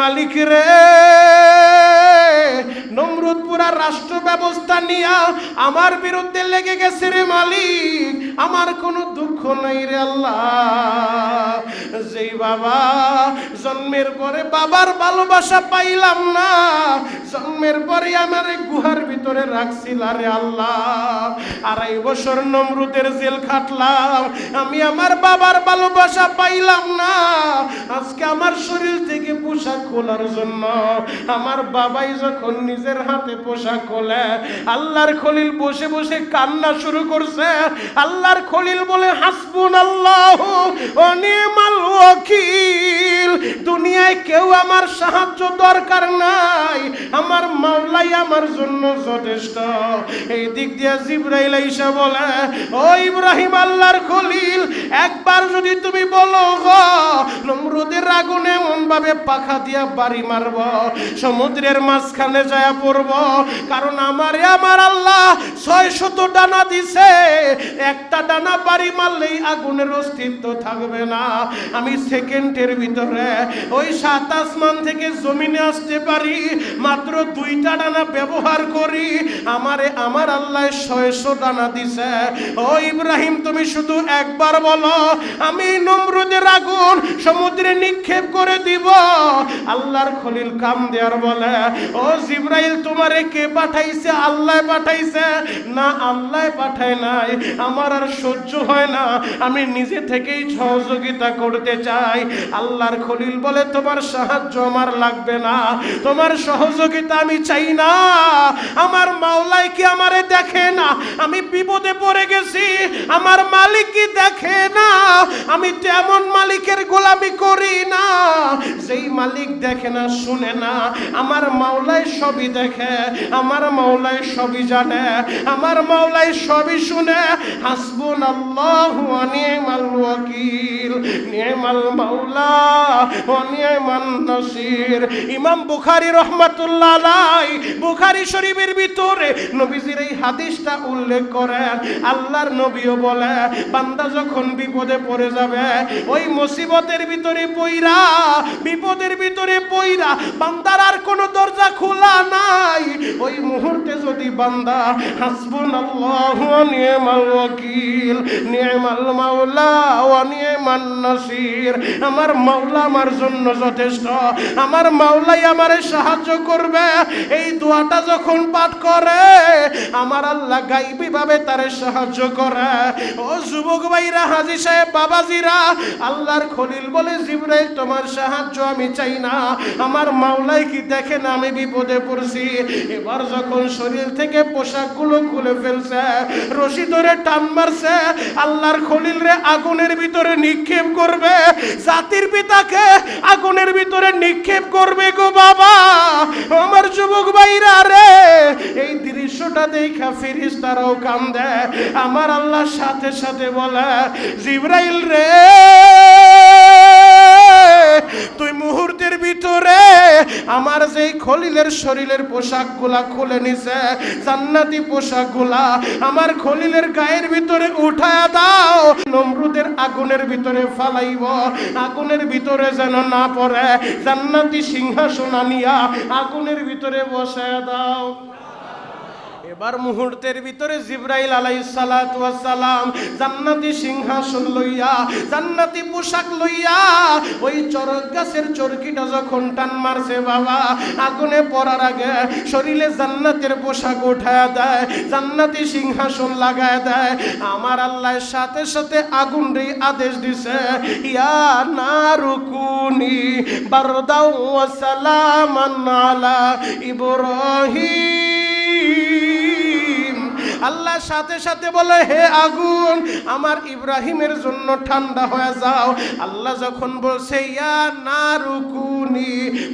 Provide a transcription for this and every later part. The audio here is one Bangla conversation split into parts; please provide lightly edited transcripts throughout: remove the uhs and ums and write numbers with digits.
মালিক রে, নমরুদ পুরা রাষ্ট্র ব্যবস্থা নিয়া আমার বিরুদ্ধে লেগে গেছে রে মালিক, আমার কোনো দুঃখ নাই রে আল্লাহ। যেই বাবা জন্মের পরে বাবার ভালোবাসা পাইলাম না, জন্মের পরে আমার গুহার ভিতরে রাখছিল রে আল্লাহ, 2.5 বছর নমরুদের জেল খাটলাম, আমি আমার বাবার ভালোবাসা পাইলাম না। আজকে আমার শরীর থেকে পোশাক খোলার জন্য আমার বাবাই যখন নিজের হাতে পোশাক খোলে, আল্লাহর খলিল বসে বসে কান্না শুরু করছে। আল্লাহর খলিল বলে হাসবুনাল্লাহু ওয়া নি'মাল ওয়াকিল, দুনিয়ায় কেউ আমার সাহায্য দরকার নাই, আমার মাওলাই আমার জন্য যথেষ্ট। এই দিক দিয়ে জিবরাইল আইসা বলে, ও ইব্রাহিম আল্লাহর খলিল, একবার যদি তুমি বলো গো নমরুদের আগুনে এমন ভাবে পাখা দিয়া বাড়ি মারব, সমুদ্রের মাঝখানে যায় পড়ব, কারণ আমার আল্লাহ 600 ডানা দিছে, একটা ডানা বাড়ি মারলেই আগুনের অস্তিত্ব থাকবে না। আমি সেকেন্ডের ভিতরে ওই 7 আসমান থেকে জমিনে আসতে পারি, মাত্র 2টা ডানা ব্যবহার করি, আমার আল্লাহ 600 ডানা দিছে। ও ইব্রাহিম তুমি শুধু একবার বলো, আমি নমরুদের আগুন সমুদ্রে নিক্ষেপ করে দিব। আল্লাহর খলিল কাম দেয়ার বলে, ও জিবরাইল তোমারে কে পাঠাইছে? আল্লাহ পাঠাইছে। না আল্লাহ পাঠায় নাই, আমার আর সহ্য হয় না, আমি নিজে থেকেই সহযোগিতা করতে চাই। আল্লাহর খলিল বলে, তোমার সাহায্য আমার লাগবে না, তোমার সহযোগিতা আমি চাই না। আমার মাওলাই কি আমারে দেখে না? আমি বিপদে পড়ে গেছি, আমার মালিক কি দেখে না? আমি তেমন মালিকের গোলামি করি না যেই মালিক দেখে না, শুনে না। আমার মাওলাই সবই দেখে, আমার মাওলাই সবই জানে, আমার মাওলাই সবই শুনে। হাসবুনাল্লাহু ওয়া নি'মাল ওয়াকিল, নি'মাল মাওলা ওয়া নি'মান নাসির। ইমাম বুখারী রাহমাতুল্লাহ আলাইহি বুখারী শরীফের ভিতরে নবীজির এই হাদিসটা উল্লেখ করেন। আল্লাহর নবীও বলে, বান্দা যখন বিপদে পড়ে যাবে, ওই মুসিবতের ভিতরে পইরা, বিপদের ভিতরে পইরা, বান্দার আর কোনো দরজা খোলা নাই, ওই মুহূর্তে যদি বান্দা হাসবুনাল্লাহু ওয়া নি'মাল ওয়াকিল, নি'মাল মাওলা ওয়া নি'মান নাসির, আমার মাওলা আমার জন্য যথেষ্ট, আমার মাওলাই আমারে সাহায্য করবে, এই দোয়াটা যখন পাঠ করে আমার আল্লাহ গায়বী ভাবে তারে সাহায্য করে। ও যুবক ভাইরা, হাজী সাহেব, বাবাজিরা, আল্লাহর খলিল বলে, জিবরাইল তোমার সাহায্য আমি চাই না, আমার মাওলাই কি দেখে না আমি বিপদে পড়ছি। এবার যখন শরীর থেকে পোশাকগুলো খুলে ফেলছে, রশি ধরে টান মারছে, আল্লাহর খলিল রে আগুনের ভিতরে নিক্ষেপ করবে, জাতির পিতাকে আগুনের ভিতরে নিক্ষেপ করবে গো বাবা। আমার যুবক ভাইরা রে, এই দৃশ্যটা দেখা ফেরেশতারাও কান্দে। আমার আল্লাহ সাথে সাথে বলে, জিবরাইল রে, তুই মুহূর্তের ভিতরে আমার যেই খলিলের শরীরের পোশাকগুলা খুলে নিছে, জান্নাতি পোশাকগুলা আমার খলিলের গায়ের ভিতরে উঠায়া দাও, নমরুদের আগুনের ভিতরে ফালাইব, আগুনের ভিতরে যেন না পড়ে, জান্নাতি সিংহাসন আনিয়া আগুনের ভিতরে বসায়া দাও। এবার মুহূর্তের ভিতরে জিবরাইল আলাইহিস সালাতু ওয়াস সালাম জান্নাতি সিংহাসন লইয়া, জান্নাতি পোশাক লইয়া, ওই চরক গাছের চরকিটা যখন টান মারছে বাবা, আগুনে পড়ার আগে শরীরে জান্নাতের পোশাক উঠায়া দেয়, জান্নাতি সিংহাসন লাগায় দেয়। আমার আল্লাহর সাথে সাথে আগুন রে আদেশ দিছে, ইয়া নারুকুনি বারদাও ওয়া সালামান আলা ইব্রাহিম। আল্লাহ সাথে সাথে বলে, হে আগুন আমার ইব্রাহিমের জন্য ঠান্ডা হয়ে যাও। আল্লাহ যখন বলছে ইয়া নারুকুনি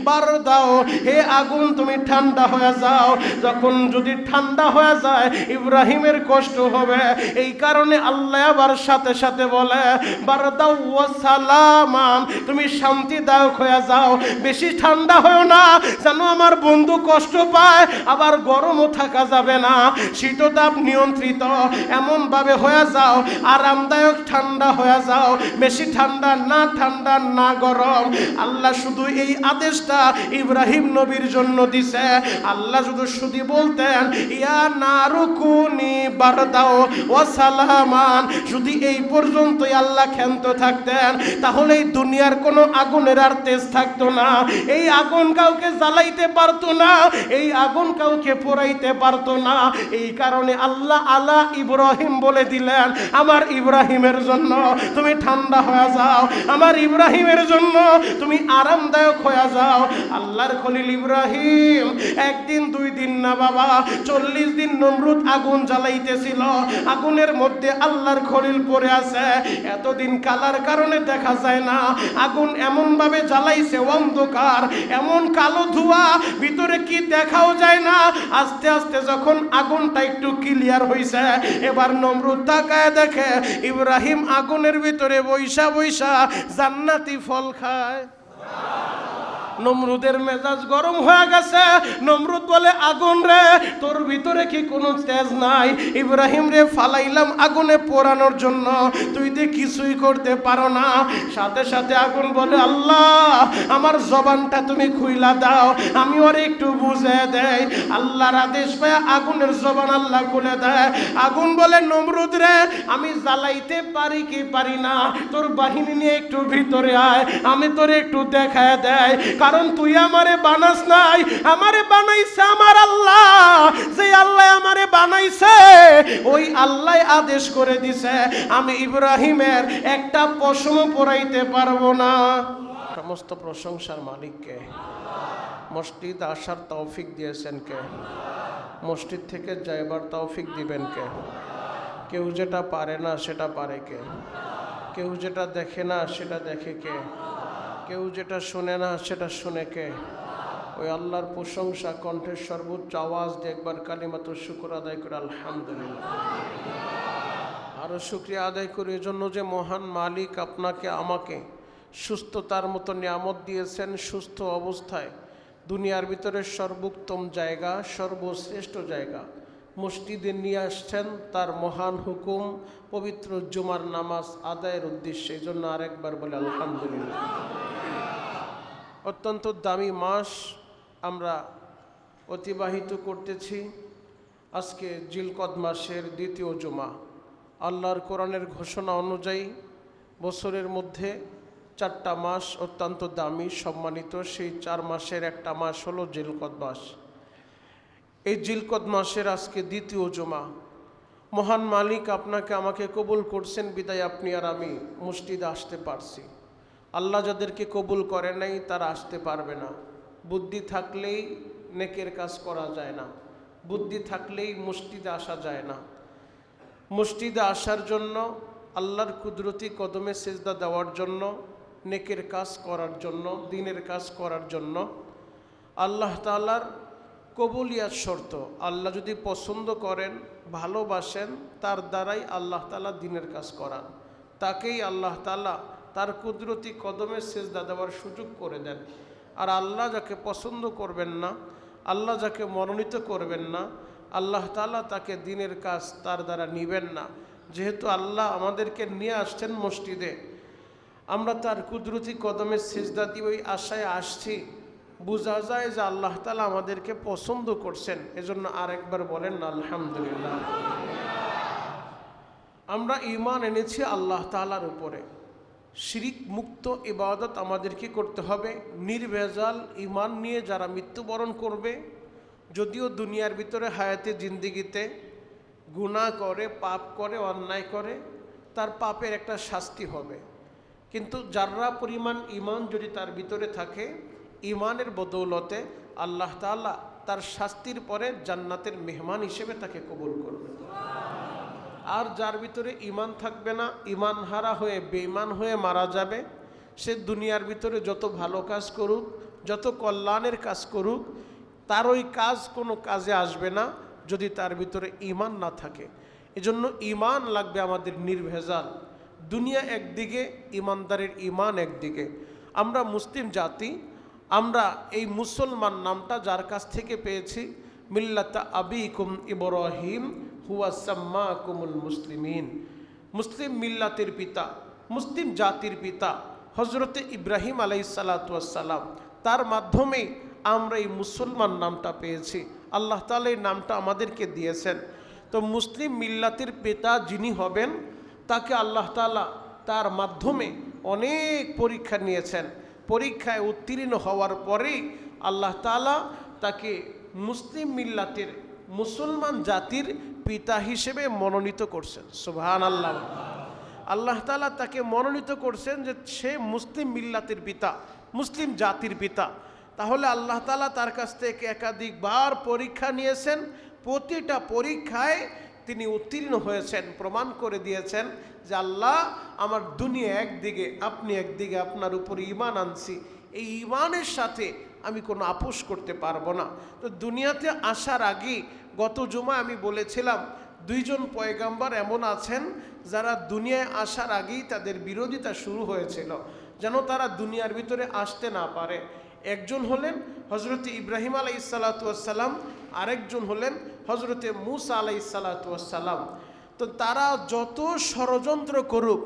বারদাও, হে আগুন তুমি ঠান্ডা হয়ে যাও, যখন যদি ঠান্ডা হয়ে যায় ইব্রাহিমের কষ্ট হবে, এই কারণে আল্লাহ আবার সাথে সাথে বলে বারদাও ওয়া সালামান, তুমি শান্তিদায়ক হয়ে যাও, বেশি ঠান্ডা হয়ো না যেন আমার বন্ধু কষ্ট পায়, আবার গরমও থাকা যাবে না, শীততাপ নিয়ন্ত্রিত এমন ভাবে হয়ে যাও, আরামদায়ক ঠান্ডা হয়ে যাও, বেশি ঠান্ডা না গরম। আল্লাহ শুধু এই আদেশটা বাচ্চা ইব্রাহিম নবীর জন্য দিছে। আল্লাহ শুধু বলতেন ইয়া নারুকুনি বারদাও ওয়া সালামান, যদি এই পর্যন্তই আল্লাহ ক্ষান্ত থাকতেন তাহলে এই দুনিয়ার কোনো আগুনের আর তেজ থাকতো না। এই আগুন কাউকে জ্বালাইতে পারতো না, এই আগুন কাউকে পোড়াইতে পারতো না। এই কারণে আল্লাহ আলা ইব্রাহিম বলে দিলেন, আমার ইব্রাহিমের জন্য তুমি ঠান্ডা হয়ে যাও, আমার ইব্রাহিমের জন্য তুমি আরামদায়ক হয়ে যাও। আল্লাহর খলিল ইব্রাহিম একদিন দুই দিন না বাবা, 40 দিন নমরুদ আগুন জ্বালাইতেছিল, আগুনের মধ্যে আল্লাহর খলিল পড়ে আছে। এতদিন কালার কারণে দেখা যায় না, আগুন এমন ভাবে জ্বালাইছে অন্ধকার, এমন কালো ধোঁয়া, ভিতরে কি দেখাও যায় না। আস্তে আস্তে যখন আগুনটা একটু ক্লিয়ার হইছে, এবার নমরুদ তাকায় দেখে ইব্রাহিম আগুনের ভিতরে বৈশা বৈশা জান্নাতি ফল খায়। নমরুদের মেজাজ গরম হয়ে গেছে। নমরুদ বলে, আগুন রে, তোর ভিতরে কি কোনো তেজ নাই? ইব্রাহিম রে ফালাইলাম আগুনে পোড়ানোর জন্য, তুই তো কিছুই করতে পারো না। সাথে সাথে আগুন বলে, আল্লাহ আমার জবানটা তুমি খুইলা দাও, আমি ওর একটু বুঝে দেই। আল্লাহর আদেশ পায় আগুনের জবান আল্লাহ খুলে দেয়। আগুন বলে, নমরুদ রে, আমি জ্বালাইতে পারি কি পারি না, তোর বাহিনী নিয়ে একটু ভিতরে আয়, আমি তোরে একটু দেখায় দেয়। কারণ তুই আমারে বানাস নাই, আমারে বানাইছে আমার আল্লাহ। যে আল্লাহ আমারে বানাইছে ওই আল্লাহ আদেশ করে দিছে আমি ইব্রাহিমের একটা পশম পরাইতে পারবো না। সমস্ত প্রশংসার মালিককে। মসজিদ আসার তৌফিক দিয়েছেন কে? মসজিদ থেকে যাইবার তৌফিক দিবেন কে? কেউ যেটা পারে না সেটা পারে কে? কেউ যেটা দেখে না সেটা দেখে কে? কেউ যেটা শুনে না সেটা শুনে কে? ওই আল্লাহর প্রশংসা কণ্ঠের সর্বোচ্চ আওয়াজ দিয়ে একবার কালিমাত শুকর আদায় করে আলহামদুলিল্লাহ। আরও শুকরিয়া আদায় করি এজন্য যে মহান মালিক আপনাকে আমাকে সুস্থতার মতো নিয়ামত দিয়েছেন। সুস্থ অবস্থায় দুনিয়ার ভিতরে সর্বোত্তম জায়গা, সর্বশ্রেষ্ঠ জায়গা মসজিদে নিয়ে আসছেন তার মহান হুকুম পবিত্র জুমার নামাজ আদায়ের উদ্দেশ্যে। এই জন্য আরেকবার বলে আলহামদুলিল্লাহ। অত্যন্ত দামি মাস আমরা অতিবাহিত করতেছি। আজকে জিলকদ মাসের দ্বিতীয় জুমা। আল্লাহর কোরআনের ঘোষণা অনুযায়ী বছরের মধ্যে 4টা মাস অত্যন্ত দামি সম্মানিত, সেই 4 মাসের একটা মাস হলো জিলকদ মাস। এই জিলকদ মাসের আজকে দ্বিতীয় জুমা। মহান মালিক আপনাকে আমাকে কবুল করছেন বিদায় আপনি আর আমি মসজিদে আসতে পারছি। আল্লাহ যাদেরকে কবুল করে নাই তারা আসতে পারবে না। বুদ্ধি থাকলেই নেকের কাজ করা যায় না, বুদ্ধি থাকলেই মসজিদে আসা যায় না। মসজিদে আসার জন্য, আল্লাহর কুদরতি কদমে সেজদা দেওয়ার জন্য, নেকের কাজ করার জন্য, দিনের কাজ করার জন্য আল্লাহ তাআলার কবুলিয়াত শর্ত। আল্লাহ যদি পছন্দ করেন, ভালোবাসেন, তার দ্বারাই আল্লাহ তাআলা দিনের কাজ করান। তাকেই আল্লাহ তাআলা তার কুদরতি কদমে সেজদা দেওয়ার সুযোগ করে দেন। আর আল্লাহ যাকে পছন্দ করবেন না, আল্লাহ যাকে মনোনীত করবেন না, আল্লাহ তাআলা তাকে দিনের কাজ তার দ্বারা নিবেন না। যেহেতু আল্লাহ আমাদেরকে নিয়ে আসছেন মসজিদে, আমরা তার কুদরতি কদমে সেজদা দিয়ে ওই আশায় আসছি, বোঝা যায় যে আল্লাহ তাআলা আমাদেরকে পছন্দ করছেন। এজন্য আরেকবার বলেন আলহামদুলিল্লাহ। আমরা ঈমান এনেছি আল্লাহ তাআলার উপরে। শিরিক মুক্ত ইবাদত আমাদেরকে করতে হবে। নির্ভেজাল ঈমান নিয়ে যারা মৃত্যুবরণ করবে, যদিও দুনিয়ার ভিতরে হায়াতে জিন্দিগিতে গুনাহ করে, পাপ করে, অন্যায় করে, তার পাপের একটা শাস্তি হবে, কিন্তু যারা পরিমাণ ঈমান যদি তার ভিতরে থাকে, ঈমানের বদৌলতে আল্লাহ তাআলা তার শাস্তির পরে জান্নাতের মেহমান হিসেবে তাকে কবুল করবে। আর যার ভিতরে ঈমান থাকবে না, ঈমান হারা হয়ে বেঈমান হয়ে মারা যাবে, সে দুনিয়ার ভিতরে যত ভালো কাজ করুক, যত কল্যাণের কাজ করুক, তার ওই কাজ কোনো কাজে আসবে না যদি তার ভিতরে ঈমান না থাকে। এজন্য ঈমান লাগবে আমাদের নির্ভেজাল। দুনিয়া একদিকে, ঈমানদারের ঈমান একদিকে। আমরা মুসলিম জাতি, আমরা এই মুসলমান নামটা যার কাছ থেকে পেয়েছি, মিল্লাতা আবিকুম ইব্রাহিম হুয়া সাম্মাকুমুল মুসলিমিন। মুসলিম মিল্লাতের পিতা, মুসলিম জাতির পিতা হযরতে ইব্রাহিম আলাইহিস সালাতু ওয়াস সালাম, তার মাধ্যমেই আমরা এই মুসলমান নামটা পেয়েছি। আল্লাহ তাআলা এই নামটা আমাদেরকে দিয়েছেন। তো মুসলিম মিল্লাতের পিতা যিনি হবেন তাকে আল্লাহ তাআলা তার মাধ্যমে অনেক পরীক্ষা নিয়েছেন। পরীক্ষায় উত্তীর্ণ হওয়ার পরেই আল্লাহ তাআলা তাকে মুসলিম মিল্লাতের মুসলমান জাতির পিতা হিসেবে মনোনীত করছেন। সুবহানাল্লাহ। আল্লাহ তাআলা তাকে মনোনীত করছেন যে সে মুসলিম মিল্লাতের পিতা, মুসলিম জাতির পিতা। তাহলে আল্লাহ তাআলা তার কাছ থেকে একাধিকবার পরীক্ষা নিয়েছেন। প্রতিটা পরীক্ষায় তিনি উত্তীর্ণ হয়েছেন, প্রমাণ করে দিয়েছেন যে আল্লাহ আমার দুনিয়া একদিকে, আপনি একদিকে, আপনার উপর ঈমান আনছি, এই ঈমানের সাথে আমি কোনো আপোষ করতে পারবো না। তো দুনিয়াতে আসার আগে গত জুমা আমি বলেছিলাম দুইজন পয়গাম্বর এমন আছেন যারা দুনিয়ায় আসার আগেই তাদের বিরোধিতা শুরু হয়েছিল, যেন তারা দুনিয়ার ভিতরে আসতে না পারে। একজন হলেন হজরতে ইব্রাহিম আলাইহিসসালাতু ওয়াসসালাম, আরেকজন হলেন হজরতে মুসা আলাইহিসসালাতু ওয়াসসালাম। তো তারা যত ষড়যন্ত্র করুক,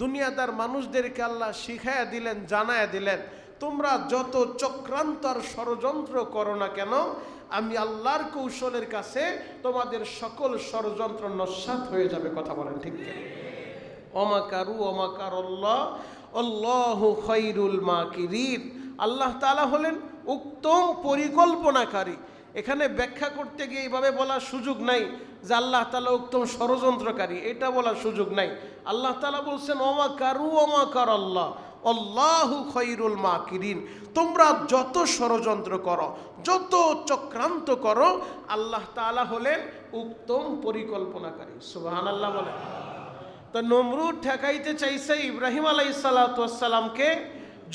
দুনিয়াদার মানুষদেরকে আল্লাহ শিখাইয়া দিলেন, জানায়া দিলেন, তোমরা যত চক্রান্ত আর ষড়যন্ত্র করো না কেন, আমি আল্লাহর কৌশলের কাছে তোমাদের সকল ষড়যন্ত্র নস্যাৎ হয়ে যাবে। কথা বলেন ঠিক কি? ওমাকারু ওমাকারাল্লাহ আল্লাহু খায়রুল মাকিরিন। আল্লাহ তাআলা হলেন উত্তম পরিকল্পনাকারী। এখানে ব্যাখ্যা করতে গিয়ে এইভাবে বলার সুযোগ নাই যে আল্লাহ তাআলা উত্তম ষড়যন্ত্রকারী, এটা বলার সুযোগ নাই। আল্লাহ তাআলা বলছেন ওমাকারু ওমাকারাল্লাহ আল্লাহু খায়রুল মাকিরিন। তোমরা যত ষড়যন্ত্র করো, যত চক্রান্ত করো, আল্লাহ তাআলা হলেন উত্তম পরিকল্পনাকারী। সুবহানাল্লাহ বলেন। তো নমরুদ ঠেকাইতে চাইছে ইব্রাহিম আলাইহিসসালাতু ওয়াসসালামকে,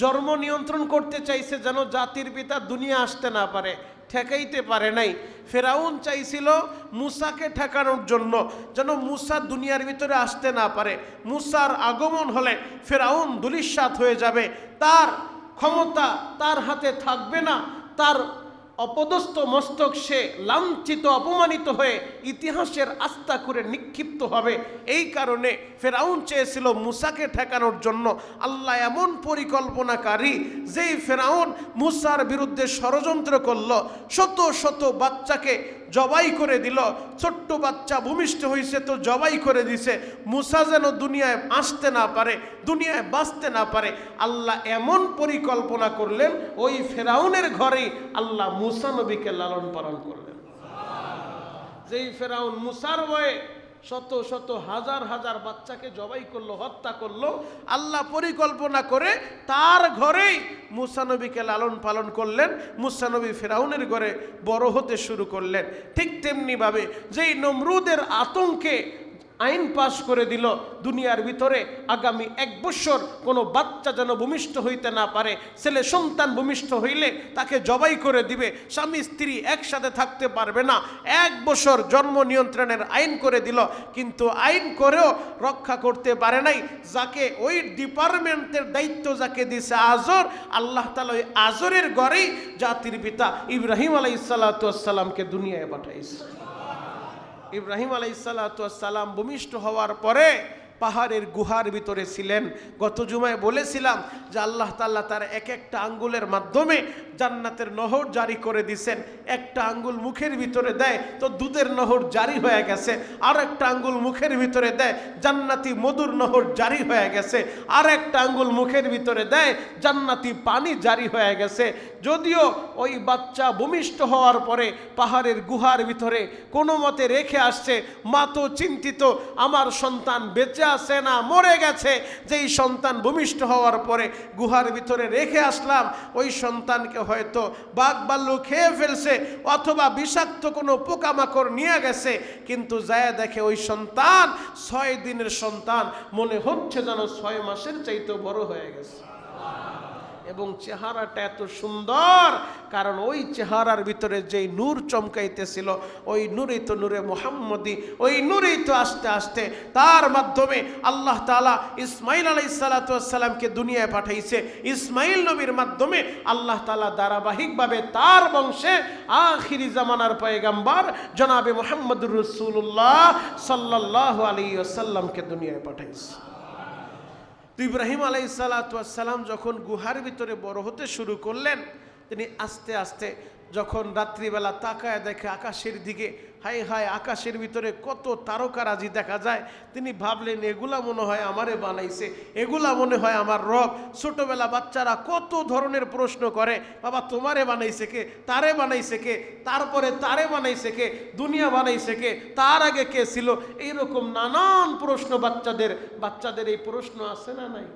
জন্ম নিয়ন্ত্রণ করতে চাইছে যেন জাতির পিতা দুনিয়া আসতে না পারে, ঠেকাইতে পারে নাই। ফেরাউন চাইছিল মুসাকে ঠেকানোর জন্য যেন মুসা দুনিয়ার ভিতরে আসতে না পারে। মুসার আগমন হলে ফেরাউন ধূলিসাৎ হয়ে যাবে, তার ক্ষমতা তার হাতে থাকবে না, তার অপদস্থ মস্তক সে লাঞ্ছিত অপমানিত হয়ে ইতিহাসের আস্থা করে নিক্ষিপ্ত হবে। এই কারণে ফেরাউন চেয়েছিল মুসাকে ঠেকানোর জন্য। আল্লাহ এমন পরিকল্পনাকারী, যেই ফেরাউন মুসার বিরুদ্ধে ষড়যন্ত্র করল, শত শত বাচ্চাকে জবাই করে দিল। ছোট্ট বাচ্চা ভূমিষ্ঠ হয়েছে তো জবাই করে দিছে, মুসা যেন দুনিয়ায় আসতে না পারে, দুনিয়ায় বাঁচতে না পারে। আল্লাহ এমন পরিকল্পনা করলেন, ওই ফেরাউনের ঘরেই আল্লাহ মুসা নবীকে লালন পালন করলেন। যেই ফেরাউন মুসার ভয়ে শত শত হাজার হাজার বাচ্চাকে জবাই করলো, হত্যা করলো, আল্লাহ পরিকল্পনা করে তার ঘরেই মুসা নবীকে লালন পালন করলেন। মুসা নবী ফেরাউনের ঘরে বড় হতে শুরু করলেন। ঠিক তেমনিভাবে যেই নমরুদের আতঙ্কে আইন পাশ করে দিল দুনিয়ার ভিতরে আগামী 1 বছর কোনো বাচ্চা যেন ভূমিষ্ঠ হইতে না পারে, ছেলে সন্তান ভূমিষ্ঠ হইলে তাকে জবাই করে দিবে, স্বামী স্ত্রী একসাথে থাকতে পারবে না, 1 বছর জন্ম নিয়ন্ত্রণের আইন করে দিল। কিন্তু আইন করেও রক্ষা করতে পারে নাই। যাকে ওই ডিপার্টমেন্টের দায়িত্ব যাকে দিছে আজর, আল্লাহ তাআলা ওই আজরের ঘরেই জাতির পিতা ইব্রাহিম আলাইহিসসালাতু ওয়াসসালামকে দুনিয়ায় পাঠাইছে। ইব্রাহিম আলাইহিসসালাতু ওয়াসসালাম ভূমিষ্ঠ হওয়ার পরে পাহাড়ের গুহার ভিতরে ছিলেন। গত জুমায় বলেছিলাম যে আল্লাহ তাআলা তার এক একটা আঙ্গুলের মাধ্যমে জান্নাতের নহর জারি করে দিয়েছেন। একটা আঙ্গুল মুখের ভিতরে দেয় তো দুধের নহর জারি হয়ে গেছে, আর একটা আঙ্গুল মুখের ভিতরে দেয় জান্নাতি মধুর নহর জারি হয়ে গেছে, আর একটা আঙ্গুল মুখের ভিতরে দেয় জান্নাতি পানি জারি হয়ে গেছে। যদিও ওই বাচ্চা ভূমিষ্ঠ হওয়ার পরে পাহাড়ের গুহার ভিতরে কোনো মতে রেখে আসছে, মা তো চিন্তিত আমার সন্তান বেঁচে আছে না মরে গেছে। যেই সন্তান ভূমিষ্ঠ হওয়ার পরে গুহার ভিতরে রেখে আসলাম, ওই সন্তানকে হয়তো বাঘ ভাল্লুক খেয়ে ফেলছে অথবা বিষাক্ত কোনো পোকামাকড় নিয়ে গেছে। কিন্তু যায় দেখে ওই সন্তান 6 দিনের সন্তান, মনে হচ্ছে যেন 6 মাসের চাইতে বড় হয়ে গেছে। এবং চেহারাটা এত সুন্দর, কারণ ওই চেহারার ভিতরে যেই নূর চমকাইতেছিল, ওই নূরই তো নূরে মুহাম্মদী, ওই নূরই তো আস্তে আস্তে তার মাধ্যমে আল্লাহ তাআলা ইসমাইল আলাইহিসসালাতু ওয়াসসালামকে দুনিয়ায় পাঠাইছে। ইসমাইল নবীর মাধ্যমে আল্লাহ তাআলা ধারাবাহিকভাবে তার বংশে আখিরি জামানার পয়গম্বর জনাবে মুহাম্মদুর রাসূলুল্লাহ সাল্লাল্লাহু আলাইহি ওয়াসাল্লামকে দুনিয়ায় পাঠাইছে। ইব্রাহিম আলাইহিসসালাতু ওয়াসসালাম যখন গুহার ভিতরে বড় হতে শুরু করলেন, তিনি আস্তে আস্তে যখন রাত্রিবেলা তাকায় দেখে আকাশের দিকে, হায় হায় আকাশের ভিতরে কত তারকারাজি দেখা যায়, তিনি ভাবলেন এগুলা মনে হয় আমারে বানাইছে, এগুলা মনে হয় আমার রব। ছোটবেলা বাচ্চারা কত ধরনের প্রশ্ন করে, বাবা তোমারে বানাইছে কে, তারে বানাইছে কে, তারপরে তারে বানাইছে কে, দুনিয়া বানাইছে কে, তার আগে কে ছিল, এইরকম নানান প্রশ্ন বাচ্চাদের এই প্রশ্ন আছে না নাই?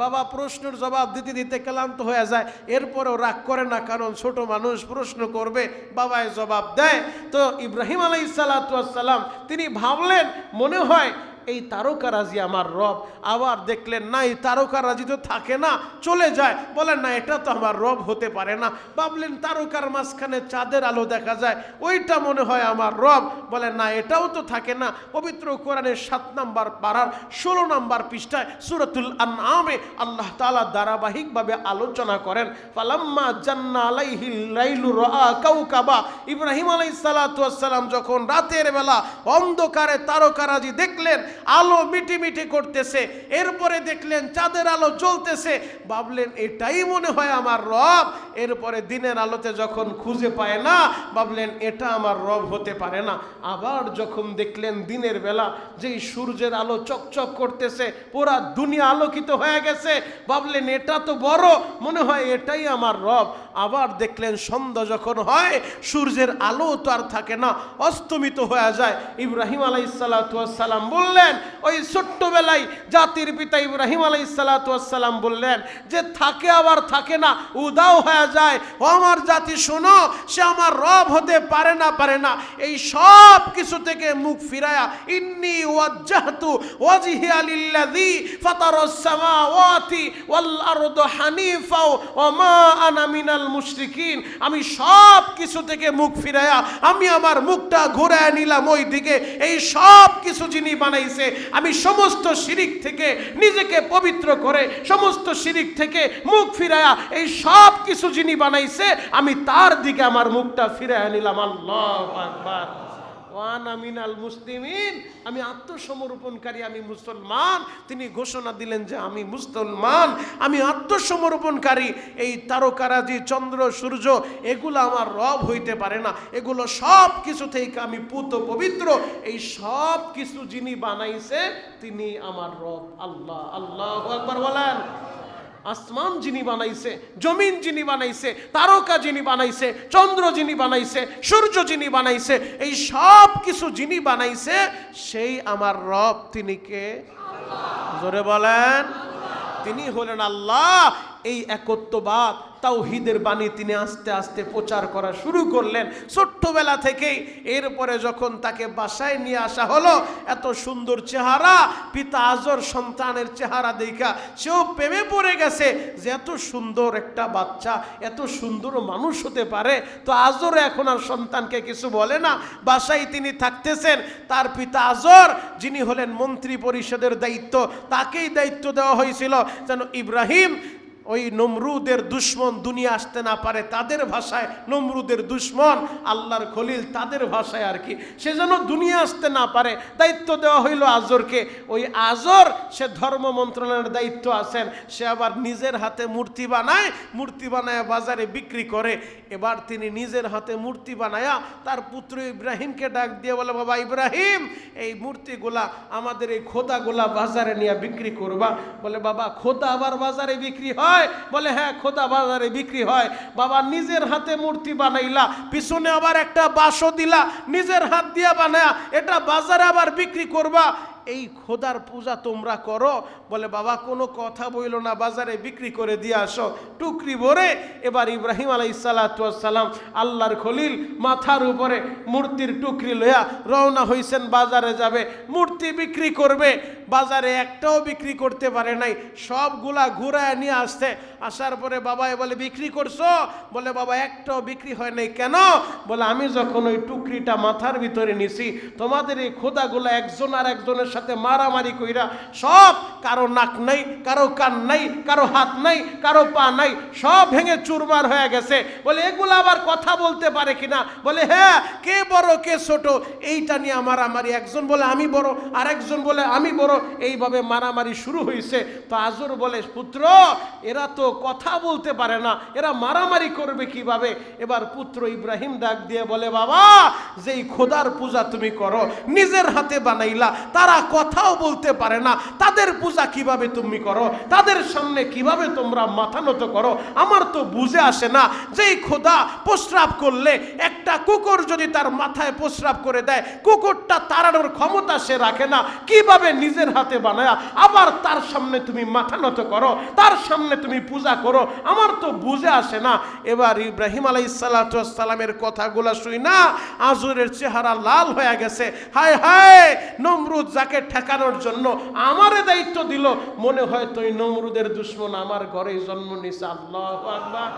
বাবা প্রশ্নের জবাব দিতে দিতে ক্লান্ত হয়ে যায়, এরপরেও রাগ করে না, কারণ ছোট মানুষ প্রশ্ন করবে, বাবায় জবাব দেয়। তো ইব্রাহিম আলাইহিস সালাতু ওয়াস সালাম তিনি ভাবলেন মনে হয় এই তারকারাজি আমার রব। আবার দেখলেন না, এই তারকারাজি তো থাকে না, চলে যায়, বলেন না এটা তো আমার রব হতে পারে না। ভাবলেন তারকার মাঝখানে চাঁদের আলো দেখা যায়, ওইটা মনে হয় আমার রব, বলেন না এটাও তো থাকে না। পবিত্র কোরআনের 7 নম্বর পারার 16 নম্বর পৃষ্ঠায় সূরাতুল আনআমে আল্লাহ তাআলা ধারাবাহিকভাবে আলোচনা করেন, ফালাম্মা জান্না আলাইহিল লাইলু রাআ কাওকাবা। ইব্রাহিম আলাইহিস সালাতু ওয়াস সালাম যখন রাতের বেলা অন্ধকারে তারকারাজি দেখলেন, আলো মিটিমিটি করতেছে, এরপরে দেখলেন চাঁদের আলো জ্বলতেছে, ভাবলেন এটাই মনে হয় আমার রব। এরপরে দিনের আলোতে যখন খুঁজে পায় না, ভাবলেন এটা আমার রব হতে পারে না। আবার যখন দেখলেন দিনের বেলা যেই সূর্যের আলো চকচক করতেছে, পুরা দুনিয়া আলোকিত হয়ে গেছে, ভাবলেন এটা তো বড়, মনে হয় এটাই আমার রব। আবার দেখলেন সন্ধ্যা যখন হয়, সূর্যের আলো তো আর থাকে না, অস্তমিত হয়ে যায়। ইব্রাহিম আলাইহিস সালাতু ওয়াস সালাম বললেন, ওই ছোট্টবেলায় জাতির পিতা ইব্রাহিম আলাইহিস সালাতু ওয়াস সালাম বললেন যে থাকে আবার থাকে না, উদাও হয়ে যায়, ও আমার জাতি শোনো, সে আমার রব হতে পারে না। এই সব কিছু থেকে মুখ ফিরায়া ইন্নী ওয়াজ্জাহতু ওয়াজহিয়া লিল্লাযী ফাতারাস সামাওয়াতি ওয়াল আরদা হানিফা ওয়া মা আনা মিনাল মুশরিকিন। আমি সব কিছু থেকে মুখ ফিরায়া আমি আমার মুখটা ঘুরায় নিলাম ওই দিকে, এই সব কিছু যিনি বানাইছে, আমি সমস্ত শিরিক থেকে নিজেকে পবিত্র করে, সমস্ত শিরিক থেকে মুখ ফিরায়া এই সব কিছু যিনি বানাইছে, আমি তার দিকে আমার মুখটা ফিরায় নিলাম। আল্লাহু আকবার। ওয়ানা মিনাল মুসলিমিন, আমি আত্মসমর্পণকারী, আমি মুসলমান। তিনি ঘোষণা দিলেন যে আমি মুসলমান, আমি আত্মসমর্পণকারী। এই তারকারাজি, চন্দ্র, সূর্য এগুলো আমার রব হইতে পারে না, এগুলো সব কিছু থেকে আমি পুত পবিত্র। এই সব কিছু যিনি বানাইছে তিনি আমার রব আল্লাহ। আল্লাহু আকবার বলেন। আসমান যিনি বানাইছে, জমিন যিনি বানাইছে, তারকা যিনি বানাইছে, চন্দ্র যিনি বানাইছে, সূর্য যিনি বানাইছে, এই সব কিছু যিনি বানাইছে সেই আমার রব। তিনি কে? জোরে বলেন। তিনি হলেন আল্লাহ। এই একত্ববাদ, তাওহীদের বাণী তিনি আস্তে আস্তে প্রচার করা শুরু করলেন ছোট্টবেলা থেকেই। এরপরে যখন তাকে বাসায় নিয়ে আসা হলো, এত সুন্দর চেহারা, পিতা আজর সন্তানের চেহারা দেখা সেও প্রেমে পড়ে গেছে যে এত সুন্দর একটা বাচ্চা এত সুন্দর মানুষ হতে পারে। তো আজর এখন আর সন্তানকে কিছু বলে না, বাসায় তিনি থাকতেছেন। তার পিতা আজর যিনি হলেন মন্ত্রী পরিষদের দায়িত্ব, তাকেই দায়িত্ব দেওয়া হয়েছিল যেন ইব্রাহিম ওই নমরুদের দুশ্মন দুনিয়া আসতে না পারে, তাদের ভাষায় নমরুদের দুশ্মন, আল্লাহর খলিল তাদের ভাষায় আর কি, সে যেন দুনিয়া আসতে না পারে, দায়িত্ব দেওয়া হইল আজরকে। ওই আজর সে ধর্ম মন্ত্রণালয়ের দায়িত্ব আছেন, সে আবার নিজের হাতে মূর্তি বানায় বাজারে বিক্রি করে। এবার তিনি নিজের হাতে মূর্তি বানায়া তার পুত্র ইব্রাহিমকে ডাক দিয়ে বলে, বাবা ইব্রাহিম, এই মূর্তিগুলা আমাদের এই খোদাগুলা বাজারে নিয়ে বিক্রি করবা। বলে, বাবা খোদা আবার বাজারে বিক্রি হয়? বলে, হ্যাঁ খোদা বাজারে বিক্রি হয়। বাবা নিজের হাতে মূর্তি বানাইলা, পিছনে আবার একটা বাঁশও দিলা, নিজের হাত দিয়া বানায়া এটা বাজারে আবার বিক্রি করবা, এই খোদার পূজা তোমরা করো? বলে, বাবা কোনো কথা বইলো না, বাজারে বিক্রি করে দিয়ে আসো টুকরি ভরে। এবার ইব্রাহিম আলাইহিস সালাতু ওয়াস সালাম আল্লাহর খলিল মাথার উপরে মূর্তির টুকরি লইয়া রওনা হইছেন, বাজারে যাবে, মূর্তি বিক্রি করবে। বাজারে একটাও বিক্রি করতে পারে নাই, সবগুলা ঘুরায় নিয়ে আসছে। আসার পরে বাবা বলে, বিক্রি করছো? বলে, বাবা একটাও বিক্রি হয় নাই। কেন? বলে, আমি যখন ওই টুকরিটা মাথার ভিতরে নিছি, তোমাদের এই খোদাগুলা একজন আর একজনের সাথে মারামারি কইরা সব, কারো নাক নাই, কারো কান নাই, কারো হাত নাই, কারো পা নাই, সব ভেঙে চুরমার হয়ে গেছে। বলে এগুলো আবার কথা বলতে পারে কিনা? বলে হ্যাঁ, কে বড় কে ছোট এইটা নিয়ে মারামারি। একজন বলে আমি বড়, আরেকজন বলে আমি বড়, এইভাবে মারামারি শুরু হয়েছে। তো আজর বলে পুত্র, এরা তো কথা বলতে পারে না, এরা মারামারি করবে কিভাবে? এবার পুত্র ইব্রাহিম ডাক দিয়ে বলে বাবা, যেই খোদার পূজা তুমি করো, নিজের হাতে বানাইলা, তারা কথাও বলতে পারে না, তাদের পূজা কিভাবে তুমি করো? তাদের সামনে কিভাবে তোমরা মাথা নত করো? আমার তো বুঝে আসে না। যেই খোদা প্রস্রাব করলে একটা কুকুর যদি তার মাথায় প্রস্রাব করে দেয়, কুকুরটা তাড়ানোর ক্ষমতা সে রাখে না, কিভাবে নিজের হাতে বানায়া আবার তার সামনে তুমি মাথা নত করো, তার সামনে তুমি পূজা করো? আমার তো বুঝে আসে না। এবার ইব্রাহিম আলাইহিস সালাতু ওয়াস সালামের কথাগুলো শুই না আজরের চেহারা লাল হয়ে গেছে। হায় হায়, নমরুদ যাকে ঠেকানোর জন্য আমারে দায়িত্ব দিল, মনে হয় তো এই নমরুদের দুশমন আমার ঘরেই জন্ম নিছে। আল্লাহু আকবার।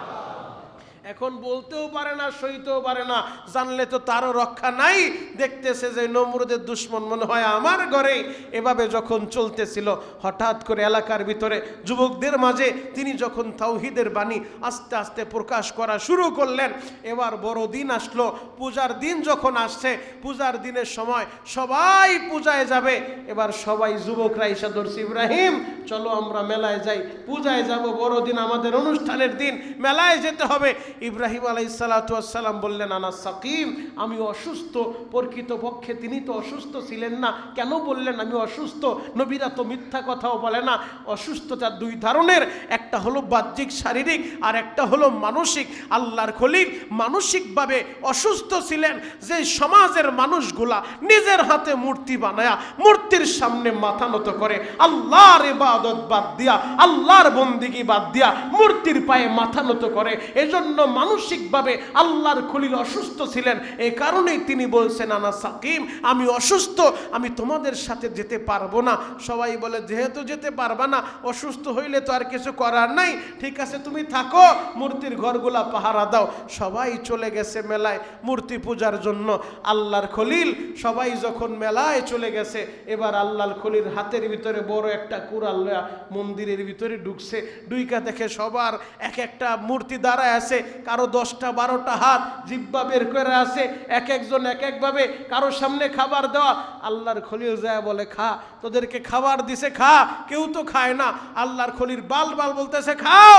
এখন বলতেও পারে না, সইতেও পারে না, জানলে তো তারও রক্ষা নাই। দেখতেছে যে নমরুদের দুশমন মনে হয় আমার ঘরে। এভাবে যখন চলতেছিল, হঠাৎ করে এলাকার ভিতরে যুবকদের মাঝে তিনি যখন তাওহীদের বাণী আস্তে আস্তে প্রকাশ করা শুরু করলেন, এবার বড় দিন আসলো, পূজার দিন যখন আসছে, পূজার দিনের সময় সবাই পূজায় যাবে। এবার সবাই যুবকরা এসে ধরছে, ইব্রাহিম চলো আমরা মেলায় যাই, পূজায় যাব, বড় দিন, আমাদের অনুষ্ঠানের দিন, মেলায় যেতে হবে। ইব্রাহিম আলাইহিস সালাতু ওয়াস সালাম বললেন আনা সাকিম, আমি অসুস্থ। প্রকৃতপক্ষে তিনি তো অসুস্থ ছিলেন না, কেন বললেন আমি অসুস্থ? নবীরা তো মিথ্যা কথাও বলে না। অসুস্থতা দুই ধরনের, একটা হলো বাহ্যিক শারীরিক, আর একটা হলো মানসিক। আল্লাহর খলিল মানসিকভাবে অসুস্থ ছিলেন। যে সমাজের মানুষগুলা নিজের হাতে মূর্তি বানায়া মূর্তির সামনে মাথা নত করে, আল্লাহর ইবাদত বাদ দিয়া, আল্লাহর বন্দেগী বাদ দিয়া মূর্তির পায়ে মাথা নত করে, এজন্য মানসিকভাবে আল্লাহর খলিল অসুস্থ ছিলেন। এই কারণেই তিনি বলছেন আনা সাকিম, আমি অসুস্থ, আমি তোমাদের সাথে যেতে পারবো না। সবাই বলে যেহেতু যেতে পারবা না, অসুস্থ হইলে তো আর কিছু করার নাই, ঠিক আছে তুমি থাকো, মূর্তির ঘরগুলা পাহারা দাও। সবাই চলে গেছে মেলায় মূর্তি পূজার জন্য। আল্লাহর খলিল সবাই যখন মেলায় চলে গেছে, এবার আল্লাহর খলিল হাতের ভিতরে বড় একটা কুড়াল লয়া মন্দিরের ভিতরে ঢুকছে। ঢুইকা দেখে সবার এক একটা মূর্তি দাঁড়ায় আছে, কারো 10টা 12টা হাত, জিহ্বা বের করে আছে, এক একজন এক একভাবে, কারো সামনে খাবার দেওয়া। আল্লাহর খলিল যায় বলে খা, তোদেরকে খাবার দিছে খা, কেউ তো খায় না। আল্লাহর খলিল বাল বাল বলতেছে খাও,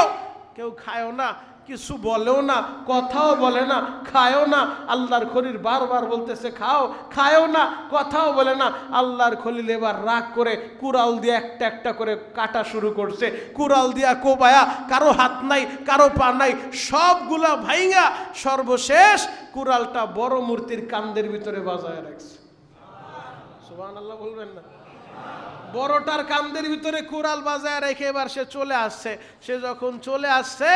কেউ খায়ও না, কিছু বলেও না, কথাও বলে না, খায়ও না। আল্লাহর খলিল বারবার বলতেছে খাও, খায়ও না, কথাও বলে না। আল্লাহর খলিল এবার রাগ করে কুড়াল দিয়ে একটা একটা করে কাটা শুরু করছে। কুড়াল দিয়া কোবায়া, কারো হাত নাই, কারো পা নাই, সবগুলা ভাইঙ্গা সর্বশেষ কুড়ালটা বড় মূর্তির কান্দের ভিতরে বাজায় রাখছে। সুবহানাল্লাহ বলবেন না? বড়টার কান্দের ভিতরে কুড়াল বাজায় রেখে এবার সে চলে আসছে। সে যখন চলে আসছে,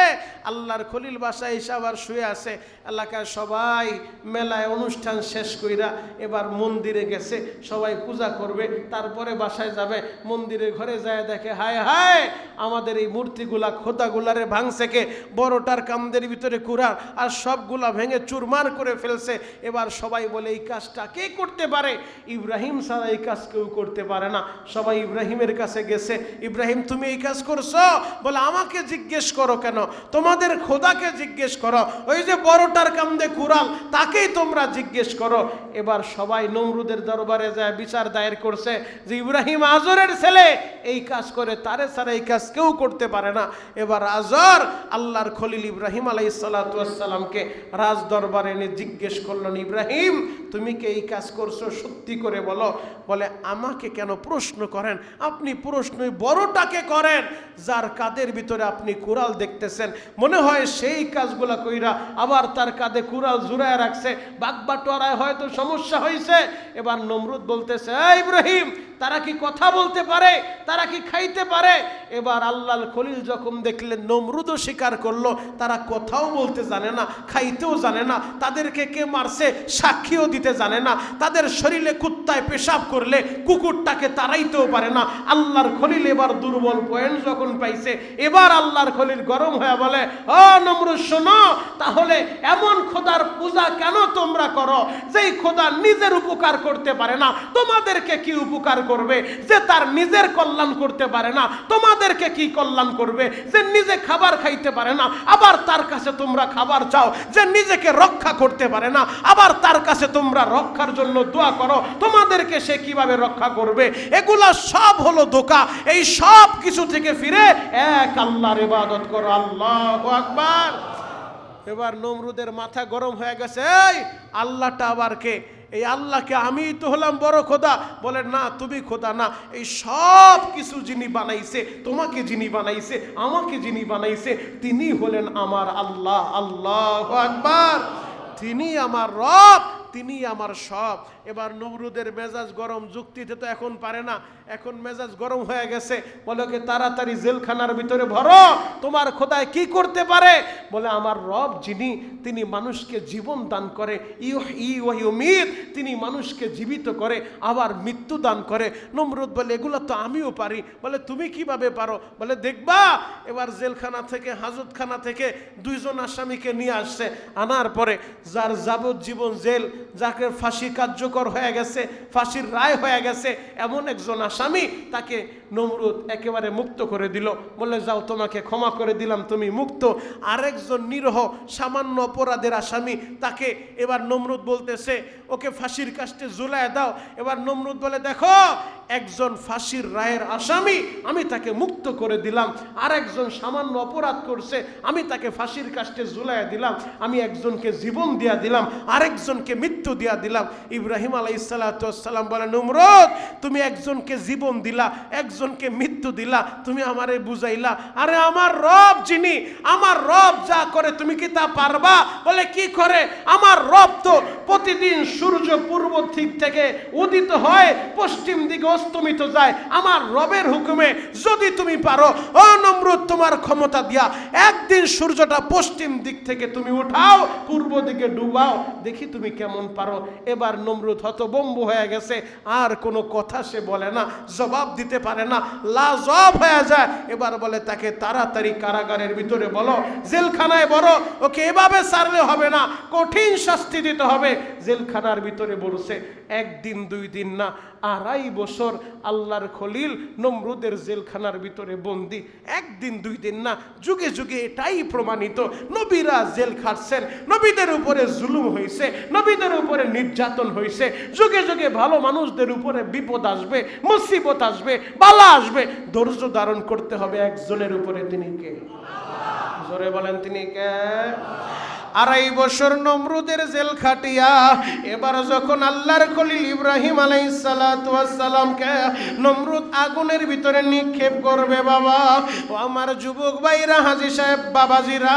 আল্লাহর খলিল বাসায় এসে আবার শুয়ে আছে। এলাকায় সবাই মেলায় অনুষ্ঠান শেষ কইরা এবার মন্দিরে গেছে, সবাই পূজা করবে, তারপরে বাসায় যাবে। মন্দিরের ঘরে যায় দেখে হায় হায়, আমাদের এই মূর্তিগুলা খোদাগুলারে ভাঙছে কে? বড়টার কান্দের ভিতরে কুড়াল, আর সবগুলা ভেঙে চুরমার করে ফেলছে। এবার সবাই বলে এই কাজটা কে করতে পারে? ইব্রাহিম ছাড়া এই কাজ কেউ করতে পারে না। সবাই ইব্রাহিমের কাছে গেছে, ইব্রাহিম তুমি এই কাজ করছো? বলে আমাকে জিজ্ঞেস করো কেন, তোমাদের খোদাকে জিজ্ঞেস করো, ওই যে বড়টার কান্দে কুড়াল তাকেই তোমরা জিজ্ঞেস করো। এবার সবাই নমরুদের দরবারে যায় বিচার দায়ের করছে যে ইব্রাহিম আজরের ছেলে, এই কাজ করে, তারে ছাড়া এই কাজ কেউ করতে পারে না। এবার আজর আল্লাহর খলিল ইব্রাহিম আলাইহিস সালাতু ওয়াস সালামকে রাজ দরবারে এনে জিজ্ঞেস করলেন, ইব্রাহিম তুমি কি এই কাজ করছো? সত্যি করে বলো। বলে আমাকে কেন প্রশ্ন করেন? আপনি প্রশ্নই বড়টাকে করেন, যার কাঁধের ভিতরে আপনি কুড়াল দেখতেছেন। মনে হয় সেই কাজগুলা কইরা আবার তার কাঁধে কুড়াল জুড়ায় রাখছে, বাগবাটোয়ারায় হয়তো সমস্যা হয়েছে। এবার নমরুদ বলতেছে ইব্রাহিম তারা কি কথা বলতে পারে? তারা কি খাইতে পারে? এবার আল্লাহর খলিল যখন দেখলেন নমরুদও স্বীকার করলো তারা কথাও বলতে জানে না, খাইতেও জানে না, তাদেরকে কে মারছে সাক্ষীও দিতে জানে না, তাদের শরীরে কুত্তায় পেশাব করলে কুকুরটাকে তাকে তাড়াইতেও পারে না। আল্লাহর খলিল এবার দুর্বল পয়েন্ট যখন পাইছে, এবার আল্লাহর খলিল গরম হয়ে বলে, ও নমরুদ শোনো, তাহলে এমন খোদার পূজা কেন তোমরা করো যেই খোদা নিজের উপকার করতে পারে না? তোমাদেরকে কি উপকার করবে? যে তার নিজের কল্যাণ করতে পারে না, তোমাদেরকে কি কল্যাণ করবে? যে নিজে খাবার খাইতে পারে না, আবার তার কাছে তোমরা খাবার চাও। যে নিজেকে রক্ষা করতে পারে না, আবার তার কাছে তোমরা রক্ষার জন্য দোয়া করো। তোমাদেরকে সে কিভাবে রক্ষা করবে? এগুলা সব হলো ধোঁকা। এই সব কিছু থেকে ফিরে এক আল্লাহর ইবাদত করো। আল্লাহু আকবার। এবার নমরুদের মাথা গরম হয়ে গেছে, এই আল্লাহটা আবার কে? এই আল্লাহকে আমি তো হলাম বড় খোদা। বলে না, তুমি খোদা না, এই সব কিছু যিনি বানাইছে, তোমাকে যিনি বানাইছে, আমাকে যিনি বানাইছে, তিনি হলেন আমার আল্লাহ। আল্লাহু আকবার। তিনি আমার রব, তিনি আমার সব। এবার নমরুদের মেজাজ গরম, যুক্তিতে তো এখন পারে না, এখন মেজাজ গরম হয়ে গেছে। বলে কি তাড়াতাড়ি জেলখানার ভিতরে ভরো, তোমার খোদায় কি করতে পারে? বলে আমার রব যিনি, তিনি মানুষকে জীবন দান করে, ইউমিত, তিনি মানুষকে জীবিত করে আবার মৃত্যু দান করে। নমরুদ বলে এগুলো তো আমিও পারি। বলে তুমি কিভাবে পারো? বলে দেখবা। এবার জেলখানা থেকে, হাজতখানা থেকে দুইজন আসামিকে নিয়ে আসছে। আনার পরে যার যাবজ্জীবন জেল, যাকে ফাঁসি কার্যকর হয়ে গেছে, ফাঁসির রায় হয়ে গেছে, এমন একজন আসামি, তাকে নমরুদ একেবারে মুক্ত করে দিল। বলে যাও, তোমাকে ক্ষমা করে দিলাম, তুমি মুক্ত। আরেকজন নিরহ সামান্য অপরাধের আসামি, তাকে এবার নমরুদ বলতেছে ওকে ফাঁসির কাস্টে ঝুলায় দাও। এবার নমরুদ বলে দেখো, একজন ফাঁসির রায়ের আসামি, আমি তাকে মুক্ত করে দিলাম। আর একজন সামান্য অপরাধ করছে, আমি তাকে ফাঁসির কাস্টে ঝুলাইয়া দিলাম। আমি একজনকে জীবন দিয়া দিলাম, আরেকজনকে মৃত্যু দিয়া দিলাম। ইব্রাহিম আলাইহিস সালাম বলে, নমরুদ তুমি একজনকে জীবন দিলা, একজনকে মৃত্যু দিলা, তুমি আমারে বুঝাইলা। আরে আমার রব যিনি, আমার রব যা করে তুমি কি তা পারবা? বলে কি করে? আমার রব তো প্রতিদিন সূর্য পূর্ব দিক থেকে উদিত হয়, পশ্চিম দিকে অস্তমিত যায়। আমার রবের হুকুমে যদি তুমি পারো, ও নমরুদ, তোমার ক্ষমতা দিয়া একদিন সূর্যটা পশ্চিম দিক থেকে তুমি উঠাও, পূর্ব দিকে ডুবাও, দেখি তুমি কেমন পারো। এবার নমরুদ হতভম্ব হয়ে গেছে, আর কোনো কথা সে বলে না, জবাব দিতে পারে না, লাজবাব হয়ে যায়। এবার বলে তাকে তাড়াতাড়ি কারাগারের ভিতরে বলো, জেলখানায় বলো, ওকে এভাবে ছাড়লে হবে না, কঠিন শাস্তি দিতে হবে। জেলখানার ভিতরে বলছে, একদিন দুই দিন না, 2.5 বছর আল্লাহর খলিল নমরুদের জেলখানার ভিতরে বন্দী। একদিন দুই দিন না, যুগে যুগে এটাই প্রমাণিত। নবীরা জেল খাটছেন, নবীদের উপরে জুলুম হয়েছে, নবীদের উপরে নির্যাতন হয়েছে। যুগে যুগে ভালো মানুষদের উপরে বিপদ আসবে, মুসিবত আসবে, বালা আসবে, ধৈর্য ধারণ করতে হবে একজনের উপরে। তিনি কে? জোরে বলেন, তিনি কে? 2.5 বছর নমরুদের জেল খাটিয়া এবার যখন আল্লাহর খলিল ইব্রাহিম আলাইহিস সালামকে নমরুদ আগুনের ভিতরে নিক্ষেপ করবে, বাবা ও আমার যুবক ভাইরা, হাজী সাহেব, বাবাজিরা,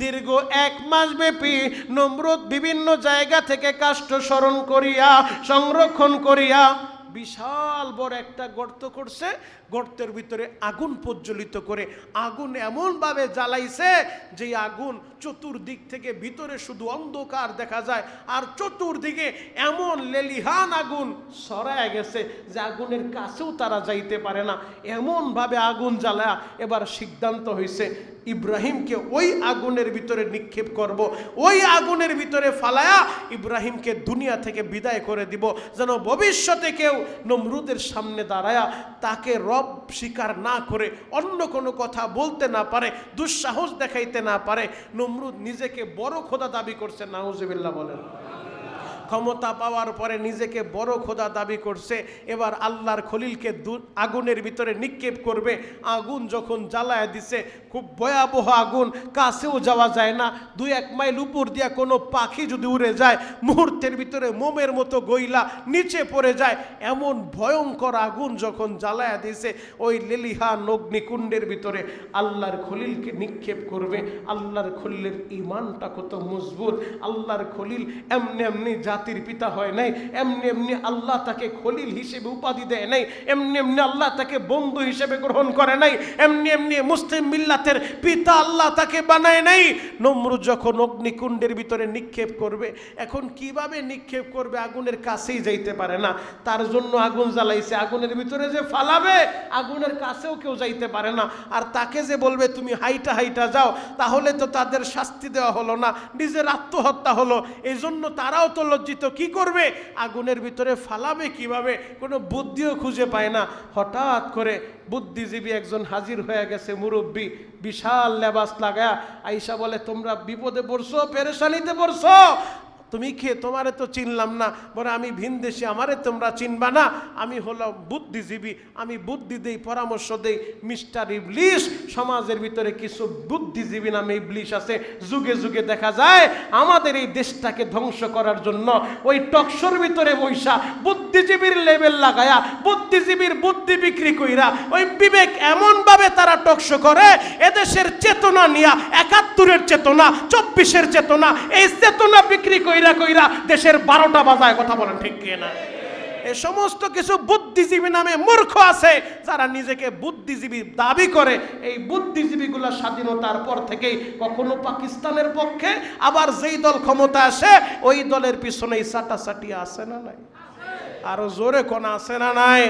দীর্ঘ 1 মাস ব্যাপী নমরুদ বিভিন্ন জায়গা থেকে কাষ্ঠ স্মরণ করিয়া, সংরক্ষণ করিয়া বিশাল বড় একটা গর্ত করছে। গর্তের ভিতরে আগুন প্রজ্বলিত করে আগুন এমনভাবে জ্বালাইছে যে আগুন চতুর্দিক থেকে, ভিতরে শুধু অন্ধকার দেখা যায়, আর চতুর্দিকে এমন লেলিহান আগুন ছড়ায় গেছে যে আগুনের কাছেও তারা যাইতে পারে না, এমনভাবে আগুন জ্বালায়। এবার সিদ্ধান্ত হয়েছে ইব্রাহিমকে ওই আগুনের ভিতরে নিক্ষেপ করব, ওই আগুনের ভিতরে ফালায়া ইব্রাহিমকে দুনিয়া থেকে বিদায় করে দিব, যেন ভবিষ্যতে কেউ নমরুদের সামনে দাঁড়ায়া তাকে রব স্বীকার না করে, অন্য কোনো কথা বলতে না পারে, দুঃসাহস দেখাইতে না পারে। নমরুদ নিজেকে বড় খোদা দাবি করছে, নাউজুবিল্লাহ বলেন। ক্ষমতা পাওয়ার পরে নিজেকে বড় খোদা দাবি করছে। এবার আল্লাহর খলিলকে আগুনের ভিতরে নিক্ষেপ করবে। আগুন যখন জ্বালায় দিছে, খুব ভয়াবহ আগুন, কাছেও যাওয়া যায় না। 2-1 মাইল উপর দিয়া কোনো পাখি যদি উড়ে যায়, মুহূর্তের ভিতরে মোমের মতো গইলা নিচে পড়ে যায়। এমন ভয়ঙ্কর আগুন যখন জ্বালায় দিছে, ওই লেলিহান অগ্নিকুণ্ডের ভিতরে আল্লাহর খলিলকে নিক্ষেপ করবে। আল্লাহর খলিলের ইমানটা কত মজবুত! আল্লাহর খলিল এমনি এমনি জাতির পিতা হয় নাই, এমনি এমনি আল্লাহ তাকে খলিল হিসেবে উপাধি দেয় নাই, এমনি এমনি আল্লাহ তাকে বন্ধু হিসেবে গ্রহণ করে নাই, এমনি এমনি মুসলিম মিল্লাতের পিতা আল্লাহ তাকে বানায় নাই। নমরুদ যখন অগ্নিকুণ্ডের ভিতরে নিক্ষেপ করবে, এখন কিভাবে নিক্ষেপ করবে, আগুনের কাছেই যাইতে পারে না, তার জন্য আগুন জ্বালাইছে, আগুনের ভিতরে যে ফালাবে আগুনের কাছেও কেউ যাইতে পারে না। আর তাকে যে বলবে তুমি হাইটা হাইটা যাও, তাহলে তো তাদের শাস্তি দেওয়া হলো না, নিজের আত্মহত্যা হলো। এই জন্য তারাও তো লজ্জিত, কি করবে, আগুনের ভিতরে ফালাবে কিভাবে, কোনো বুদ্ধিও খুঁজে পায় না। হঠাৎ করে বুদ্ধিজীবী একজন হাজির হয়ে গেছে, মুরব্বী, বিশাল লেবাস লাগায়া আইসা বলে তোমরা বিপদে পড়ছো, পেরেশানিতে পড়ছো, তুমি কে, তোমারে তো চিনলাম না। বলে আমি ভিনদেশি, আমারে তোমরা চিনবা না, আমি হলো বুদ্ধিজীবী, আমি বুদ্ধি দেই, পরামর্শ দেই। মিস্টার ইবলিশ, সমাজের ভিতরে কিছু বুদ্ধিজীবী নামে ইবলিশ আছে, যুগে যুগে দেখা যায় আমাদের এই দেশটাকে ধ্বংস করার জন্য ওই টকশোর ভিতরে বৈশা বুদ্ধিজীবীর লেভেল লাগায়া, বুদ্ধিজীবীর বুদ্ধি বিক্রি কইরা, ওই বিবেক এমনভাবে তারা টকশো করে, এদেশের চেতনা নিয়া, ৭১-এর চেতনা, ২৪-এর চেতনা, এই চেতনা বিক্রি কইরা কইরা দেশের ১২টা বাজায়। কথা বলেন ঠিক কি না? এই সমস্ত কিছু বুদ্ধিজীবী নামে মূর্খ আছে যারা নিজেকে বুদ্ধিজীবী দাবি করে। এই বুদ্ধিজীবীগুলো স্বাধীনতার পর থেকেই কখনো পাকিস্তানের পক্ষে, আবার যেই দল ক্ষমতা আসে ওই দলের পিছনেই চাটাচাটি আছে না নাই? আরো জোরে কোন আছে না নাই?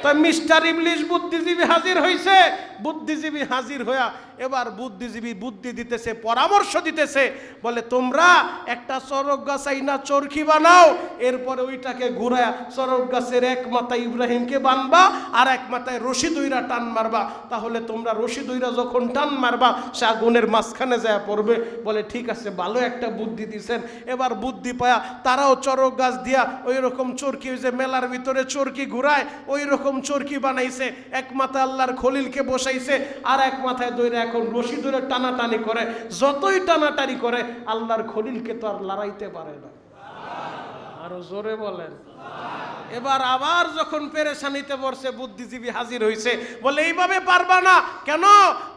তো মিস্টার ইবলিশ বুদ্ধিজীবী হাজির হইছে, বুদ্ধিজীবী হাজির হইয়া এবার বুদ্ধিজীবী বুদ্ধি দিতেছে, পরামর্শ দিতেছে, বলে তোমরা একটা চরক গাছ আইনা চরকি বানাও, এরপরে ওইটাকে ঘুরায়া চরক গাছের এক মাথায় ইব্রাহিমকে বানবা আর এক মাথায় রশি দইরা টান মারবা, তাহলে তোমরা রশি দইরা যখন টান মারবা সে আগুনের মাঝখানে যায় পড়বে। বলে ঠিক আছে, ভালো একটা বুদ্ধি দিছেন। এবার বুদ্ধি পায়া তারাও চরক গাছ দিয়া ওই রকম চরকি, ওই যে মেলার ভিতরে চরকি ঘুরায় ওই রকম চরকি বানাইছে, এক মাথায় আল্লাহর খলিলকে বসাইছে আর এক মাথায় দইরা এখন রশি ধরে টানাটানি করে, যতই টানাটানি করে আল্লাহর খলিলকে তো আর লড়াইতে পারে না। আরো জোরে বলেন। এবার আবার যখন পেরেশানিতে পড়ছে, বুদ্ধিজীবী হাজির হইছে, বলে এইভাবে পারবা না। কেন?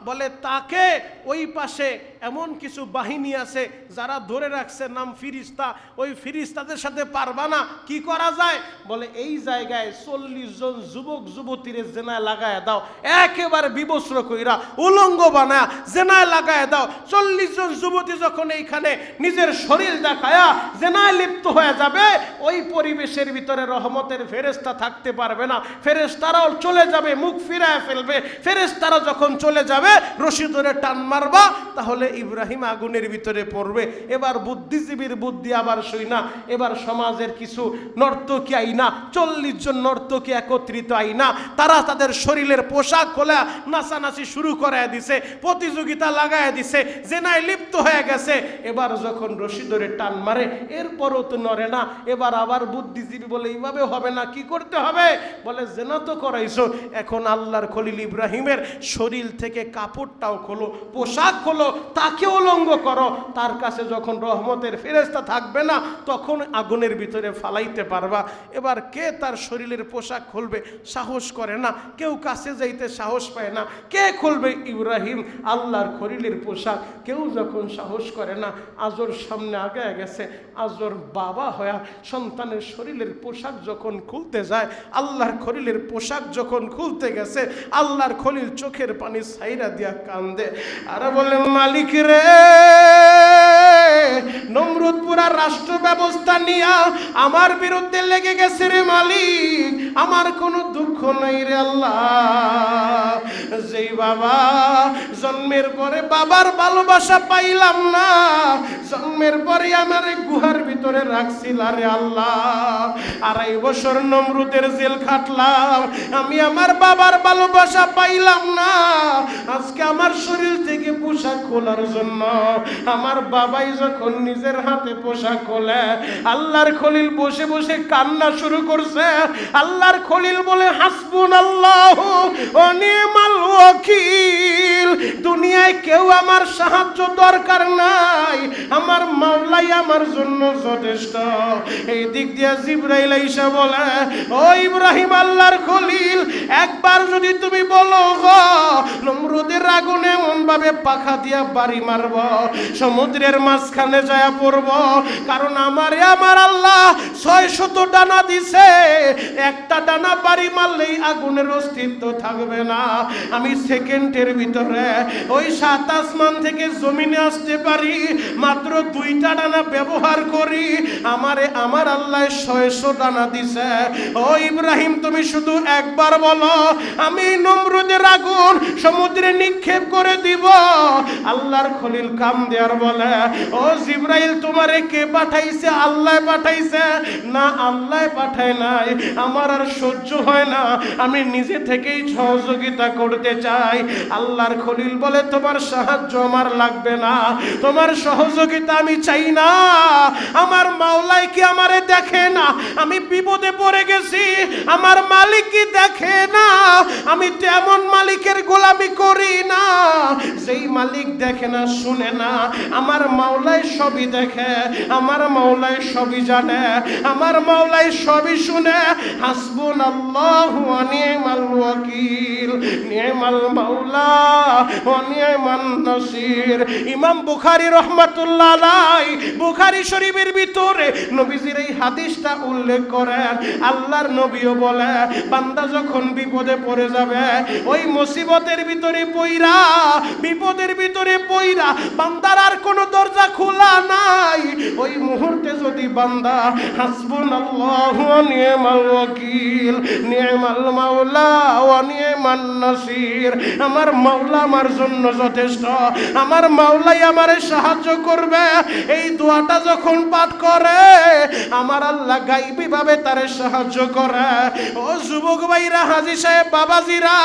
বলে তাকে ওই পাশে এমন কিছু বাহিনী আছে যারা ধরে রাখছে নাম ফিরিস্তা, ওই ফিরিস্তাদের সাথে পারবা না। কি করা যায়? বলে এই জায়গায় ৪০ জন যুবক যুবতীরে জেনায় লাগায় দাও, একেবারে বিবস্ত্র কইরা উলঙ্গ বানায়া জেনায় লাগায় দাও। ৪০ জন যুবতী যখন এইখানে নিজের শরীর দেখায়া জেনায় লিপ্ত হয়ে যাবে, ওই পরিবেশের ভিতরে রহমতের ফেরেশতা থাকতে পারবে না, ফেরেশতারাও চলে যাবে, মুখ ফিরায় ফেলবে। ফেরেশতারা যখন চলে যাবে, রশি ধরে টান মারবা, তাহলে ইব্রাহিম আগুনের ভিতরে পড়বে। এবার বুদ্ধিজীবীর বুদ্ধি আবার শুইনা, এবার সমাজের কিছু নর্তকী আইনা, ৪০ জন নর্তকী একত্রিত আইনা, তারা তাদের শরীরের পোশাক খোলা নাচানাচি শুরু করে দিছে, প্রতিযোগিতা লাগায় দিছে, জেনায় লিপ্ত হয়ে গেছে। এবার যখন রশি ধরে টান মারে, এরপরও তো নড়ে না। এবার আবার বুদ্ধিজীবী বলে এইভাবে হবে না, কি করতে হবে? বলে জেনা তো করাইছো, এখন আল্লাহর খলিল ইব্রাহিমের শরীর থেকে কাপড়টাও খোলো, পোশাক খোলো, তাকে উলঙ্গ করো। তার কাছে যখন রহমতের ফেরেশতা থাকবে না, তখন আগুনের ভিতরে ফালাইতে পারবা। এবার কে তার শরীরের পোশাক খুলবে? সাহস করে না, কেউ কাছে যাইতে সাহস পায় না। কে খুলবে? ইব্রাহিম আল্লাহর খলিলের পোশাক। কেউ যখন সাহস করে না, আজর সামনে আগে গেছে, আজর বাবা হয়া সন্তানের শরীরের পোশাক যখন খুলতে যায়, আল্লাহর খলিলের পোশাক যখন খুলতে গেছে, আল্লাহর খলিল চোখের পানি ছাইরা দিয়া কান্দে আর বলে মালিক রে, নমরুদ পুরা রাষ্ট্র ব্যবস্থা নিয়া আমার বিরুদ্ধে লেগে গেছে রে মালিক, আমার কোনো দুঃখ নাই রে আল্লাহ। যেই বাবা জন্মের পরে বাবার ভালোবাসা পাইলাম না, জন্মের পরে আমার গুহার ভিতরে রাখছিল রে আল্লাহ, ২.৫ বছর নমরুদের জেল খাটলাম, আমি আমার বাবার ভালোবাসা পাইলাম না। আজকে আমার শরীর থেকে পোশাক খোলার জন্য আমার বাবাই যখন নিজের হাতে পোশাক খোলে, আল্লাহর খলিল বসে বসে কান্না শুরু করছে। আল্লাহর খলিল বলে হাসবুনাল্লাহু ওয়া নি'মাল ওয়াকিল, দুনিয়ায় কেউ আমার সাহায্য দরকার নাই, আমার মাওলাই আমার জন্য যথেষ্ট। এই দিক দিয়ে জিবরাইল আইসা বলে, ও ইব্রাহিম আল্লাহর খলিল, একবার যদি তুমি বলো গো নমরুদের আগুনে এমন ভাবে পাখা দিয়া বাড়ি মারব, সমুদ্রের মাঝখানে যায় হয়ে পড়ব, কারণ আমার আল্লাহ 600 ডানা দিছে, একটা ডানা বাড়ি মারলেই আগুনের অস্তিত্ব থাকবে না। আমি সেকেন্ডের ভিতরে ওই 7 আসমান থেকে জমিনে আসতে পারি, মাত্র 2টা ডানা ব্যবহার করি। আমার আল্লাহ 600 ডানা দিছে। ও ইব্রাহিম, তুমি শুধু একবার বলো, আমি নমরুদের আগুন সমুদ্রে নিক্ষেপ করে দিব। আল্লাহর খলিল কাম দেয়ার বলে, ও জিবরাইল, তোমারে কে পাঠাইছে? আল্লাহ পাঠাইছে। না, আল্লাহ পাঠায় নাই, আমার আর সহ্য হয় না, আমি নিজে থেকেই সহযোগিতা করতে চাই। আল্লাহর খলিল বলে, তোমার সাহায্য আমার লাগবে না, তোমার সহযোগিতা আমি চাই না। আমার মাওলাই কি আমারে দেখে না? আমি বিপদে পড়ে গেছি, আমার মালিক কি দেখে না? আমি তেমন মালিকের গোলামি করি না যেই মালিক দেখে না, শুনে না। আমার মাওলাই সবই দেখে, আমার মাওলাই সবই জানে, আমার মাওলাই সবই শুনে। হাসবুনাল্লাহু ওয়া নি'মাল ওয়াকিল, নি'মাল মাওলা ওয়া নি'মান নাসির। ইমাম বুখারী রাহমাতুল্লাহ আলাইহি বুখারী শরীফের ভিতরে নবীজির এই হাদিসটা উল্লেখ করেন। আল্লাহর নবীও বলে, বান্দা যখন বিপদে পড়ে যাবে, ওই মুসিবতের ভিতরে পইরা, বিপদের ভিতরে পইরা, বান্দার আর কোনো দরজা খোলা নাই, ওই মুহূর্তে যদি বান্দা হাসবুনাল্লাহু ওয়া নি'মাল ওয়াকিল, নি'মাল মাওলা ওয়া নি'মান নাসির, আমার মাওলা আমার জন্য যথেষ্ট, আমার মাওলাই আমারে সাহায্য করবে, এই দোয়াটা যখন পাঠ করে, আমার আল্লাহ গায়বী ভাবে তারে সাহায্য করে। ও যুবক ভাইরা, হাজী সাহেব, বাবাজিরা,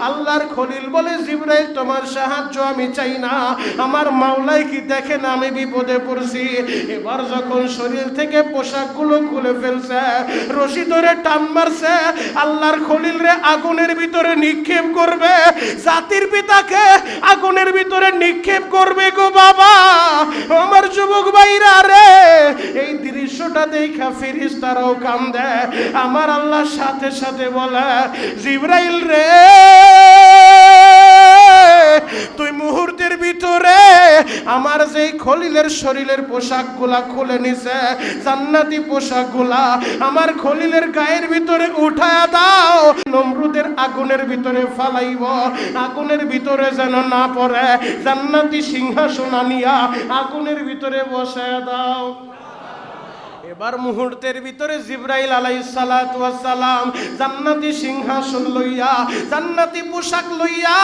আল্লাহর খলিল বলে, জিবরাইল, তোমার সাহায্য আমি চাই না, আমার মাওলাই কি দেখে না আমি বিপদে পড়ছি। এবার যখন শরীর থেকে পোশাকগুলো খুলে ফেলছে, রশি ধরে টান মারছে, আল্লাহর খলিল রে আগুনের ভিতরে নিক্ষেপ করবে, জাতির পিতাকে আগুনের ভিতরে নিক্ষেপ করবে গো বাবা। আমার যুবক ভাইরা রে, এই দৃশ্যটা দেখা ফেরেশতারাও কান্দে। আমার আল্লাহ সাথে সাথে বলে, জিবরাইল রে, তুই মুহূর্তের ভিতরে আমার যেই খলিলের শরীরের পোশাকগুলা খুলে নিছে, জান্নাতি পোশাকগুলা আমার খলিলের গায়ের ভিতরে উঠায়া দাও, নমরুদের আগুনের ভিতরে ফালাইব, আগুনের ভিতরে যেন না পড়ে, জান্নাতি সিংহাসন আনিয়া আগুনের ভিতরে বসায়া দাও। এবার মুহূর্তের ভিতরে জিবরাইল আলাইহিস সালাতু ওয়াস সালাম জান্নাতি সিংহাসন লইয়া, জান্নাতি পোশাক লইয়া,